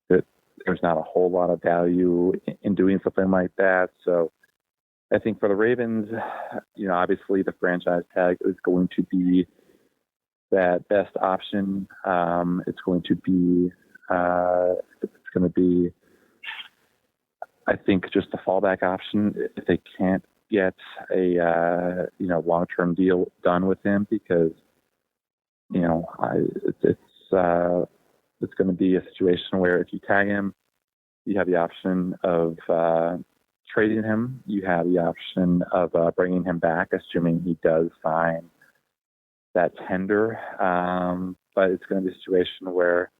there's not a whole lot of value in doing something like that. So I think for the Ravens, obviously the franchise tag is going to be that best option. It's going to be I think, just the fallback option if they can't get a long-term deal done with him, because it's going to be a situation where if you tag him, you have the option of trading him. You have the option of bringing him back, assuming he does sign that tender. But it's going to be a situation where,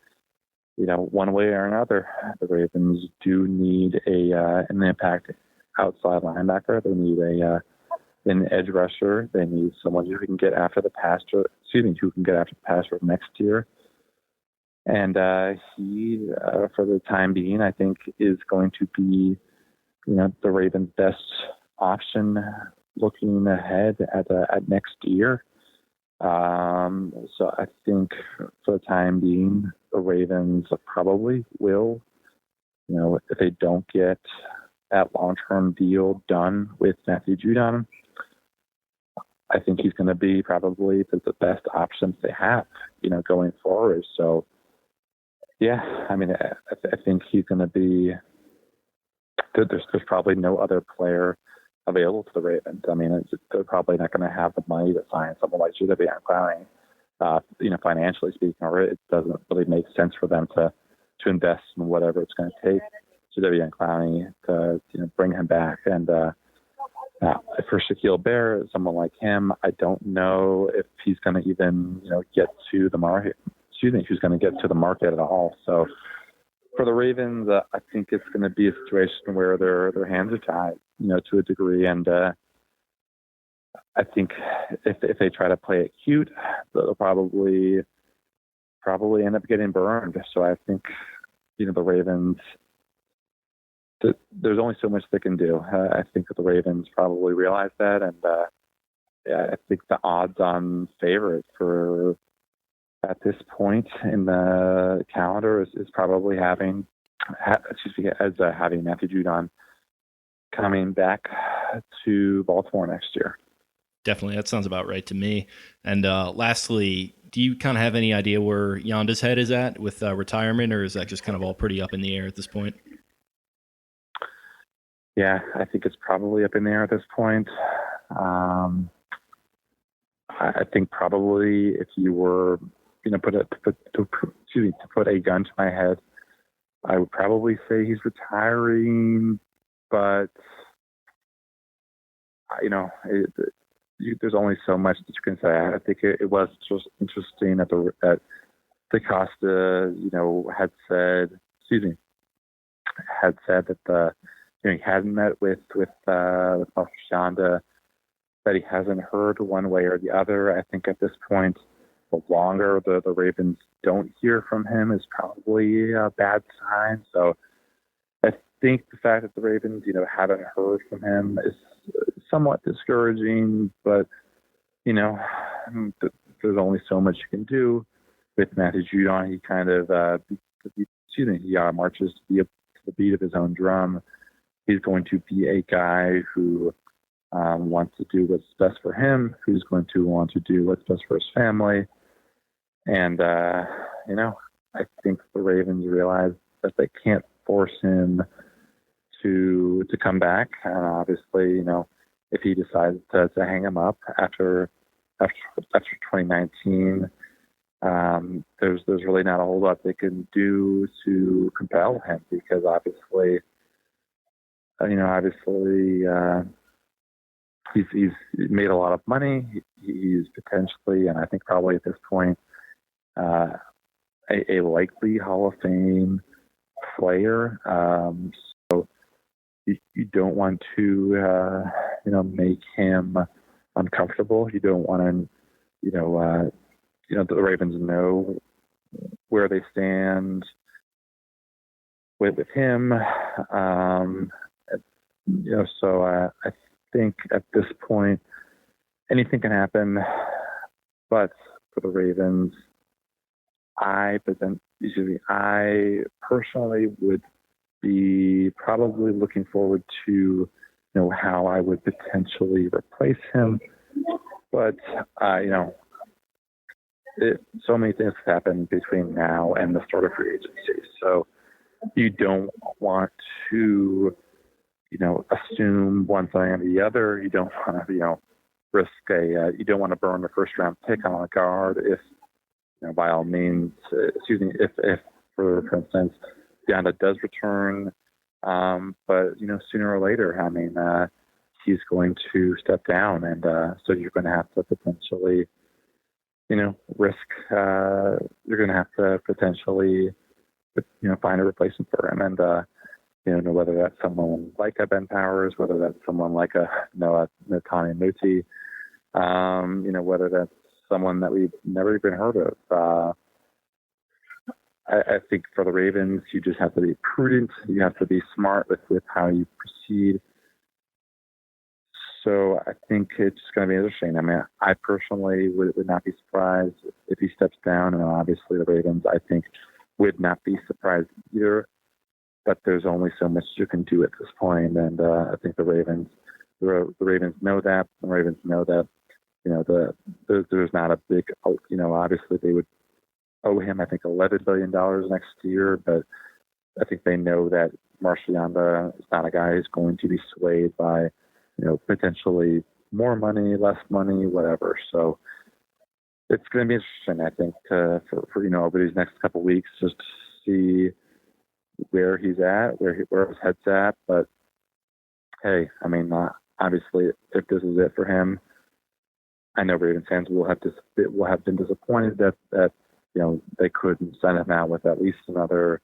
one way or another, the Ravens do need an impact outside linebacker. They need an edge rusher. They need someone who can get after the passer. Who can get after the passer next year. And he, for the time being, I think is going to be, the Ravens' best option looking ahead at next year. So I think for the time being, the Ravens probably will, if they don't get that long-term deal done with Matthew Judon, I think he's going to be probably the best options they have, going forward. So, yeah, I mean, I think he's going to be. There's probably no other player available to the Ravens. I mean, they're probably not going to have the money to sign someone like Jadeveon Clowney, financially speaking, or it doesn't really make sense for them to invest in whatever it's going to take Jadeveon Clowney to bring him back. And for Shaquille Barrett, someone like him, I don't know if he's going to even get to the market. Who's going to get to the market at all. So for the Ravens, I think it's going to be a situation where their hands are tied, to a degree. And I think if they try to play it cute, they'll probably end up getting burned. So I think, the Ravens, there's only so much they can do. I think that the Ravens probably realize that. And I think the odds-on favorite for at this point in the calendar is probably having Matthew Judon coming back to Baltimore next year. Definitely. That sounds about right to me. And lastly, do you kind of have any idea where Yonda's head is at with retirement, or is that just kind of all pretty up in the air at this point? Yeah, I think it's probably up in the air at this point. I think probably if you were to put a gun to my head, I would probably say he's retiring, but there's only so much that you can say. I think it was just interesting that DaCosta, had said that he hadn't met with Pastor Shanda, that he hasn't heard one way or the other. I think at this point, the longer the Ravens don't hear from him is probably a bad sign. So I think the fact that the Ravens, haven't heard from him is somewhat discouraging, but, there's only so much you can do with Matthew Judon. He kind of, he marches to the beat of his own drum. He's going to be a guy who wants to do what's best for him, who's going to want to do what's best for his family. And, I think the Ravens realize that they can't force him to come back. And obviously, if he decides to hang him up after 2019, there's really not a whole lot they can do to compel him, because obviously, he's made a lot of money. He's potentially, and I think probably at this point, a likely Hall of Fame player. So you don't want to, make him uncomfortable. You don't want to, the Ravens know where they stand with him. So I think at this point, anything can happen. But for the Ravens, I personally would be probably looking forward to how I would potentially replace him. But so many things happen between now and the start of free agency. So you don't want to, assume one thing or the other. You don't want to, risk you don't want to burn the first round pick on a guard if, by all means, if for instance, Deonta does return, but, sooner or later, I mean, he's going to step down, and so you're going to have to potentially, risk. You're going to have to potentially, find a replacement for him, and whether that's someone like a Ben Powers, whether that's someone like a Netani Muti, whether that's someone that we've never even heard of. I think for the Ravens, you just have to be prudent. You have to be smart with how you proceed. So I think it's going to be interesting. I mean, I personally would not be surprised if he steps down, and obviously the Ravens, I think, would not be surprised either. But there's only so much you can do at this point, and I think the Ravens know that. The Ravens know that there's not a big, obviously they would owe him, I think, $11 billion next year, but I think they know that Marcianda is not a guy who's going to be swayed by, potentially more money, less money, whatever. So it's going to be interesting, I think, for over these next couple of weeks, just to see where he's at, where his head's at. But hey, I mean, obviously, if this is it for him, I know Ravens fans will have been disappointed that they couldn't send him out with at least another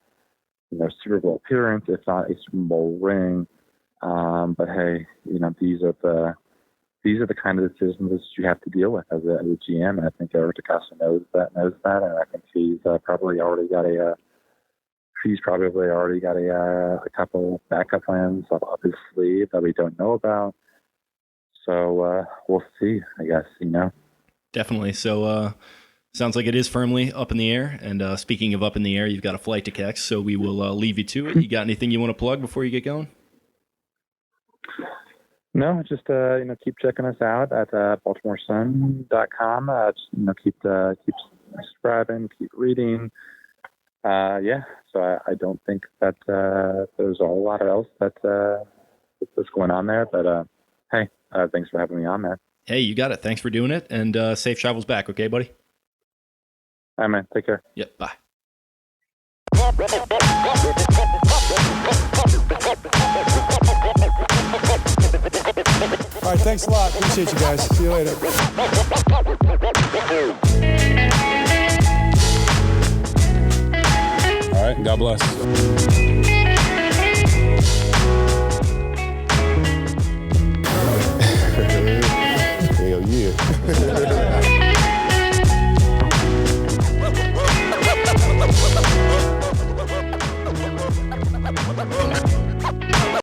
Super Bowl appearance, if not a Super Bowl ring. But hey, these are the kind of decisions that you have to deal with as a GM, and I think Eric DeCosta knows that, and I think he's probably already got a couple backup plans up his sleeve that we don't know about. So we'll see, I guess, Definitely. So sounds like it is firmly up in the air. And speaking of up in the air, you've got a flight to catch, so we will leave you to it. You got anything you want to plug before you get going? No, just keep checking us out at BaltimoreSun.com. Keep subscribing, keep reading. So I don't think that there's a whole lot else that's going on there. But hey, thanks for having me on, man. Hey, you got it. Thanks for doing it, and safe travels back. Okay, buddy. All right, man. Take care. Yep. Bye. All right, thanks a lot. Appreciate you guys. See you later. All right, God bless.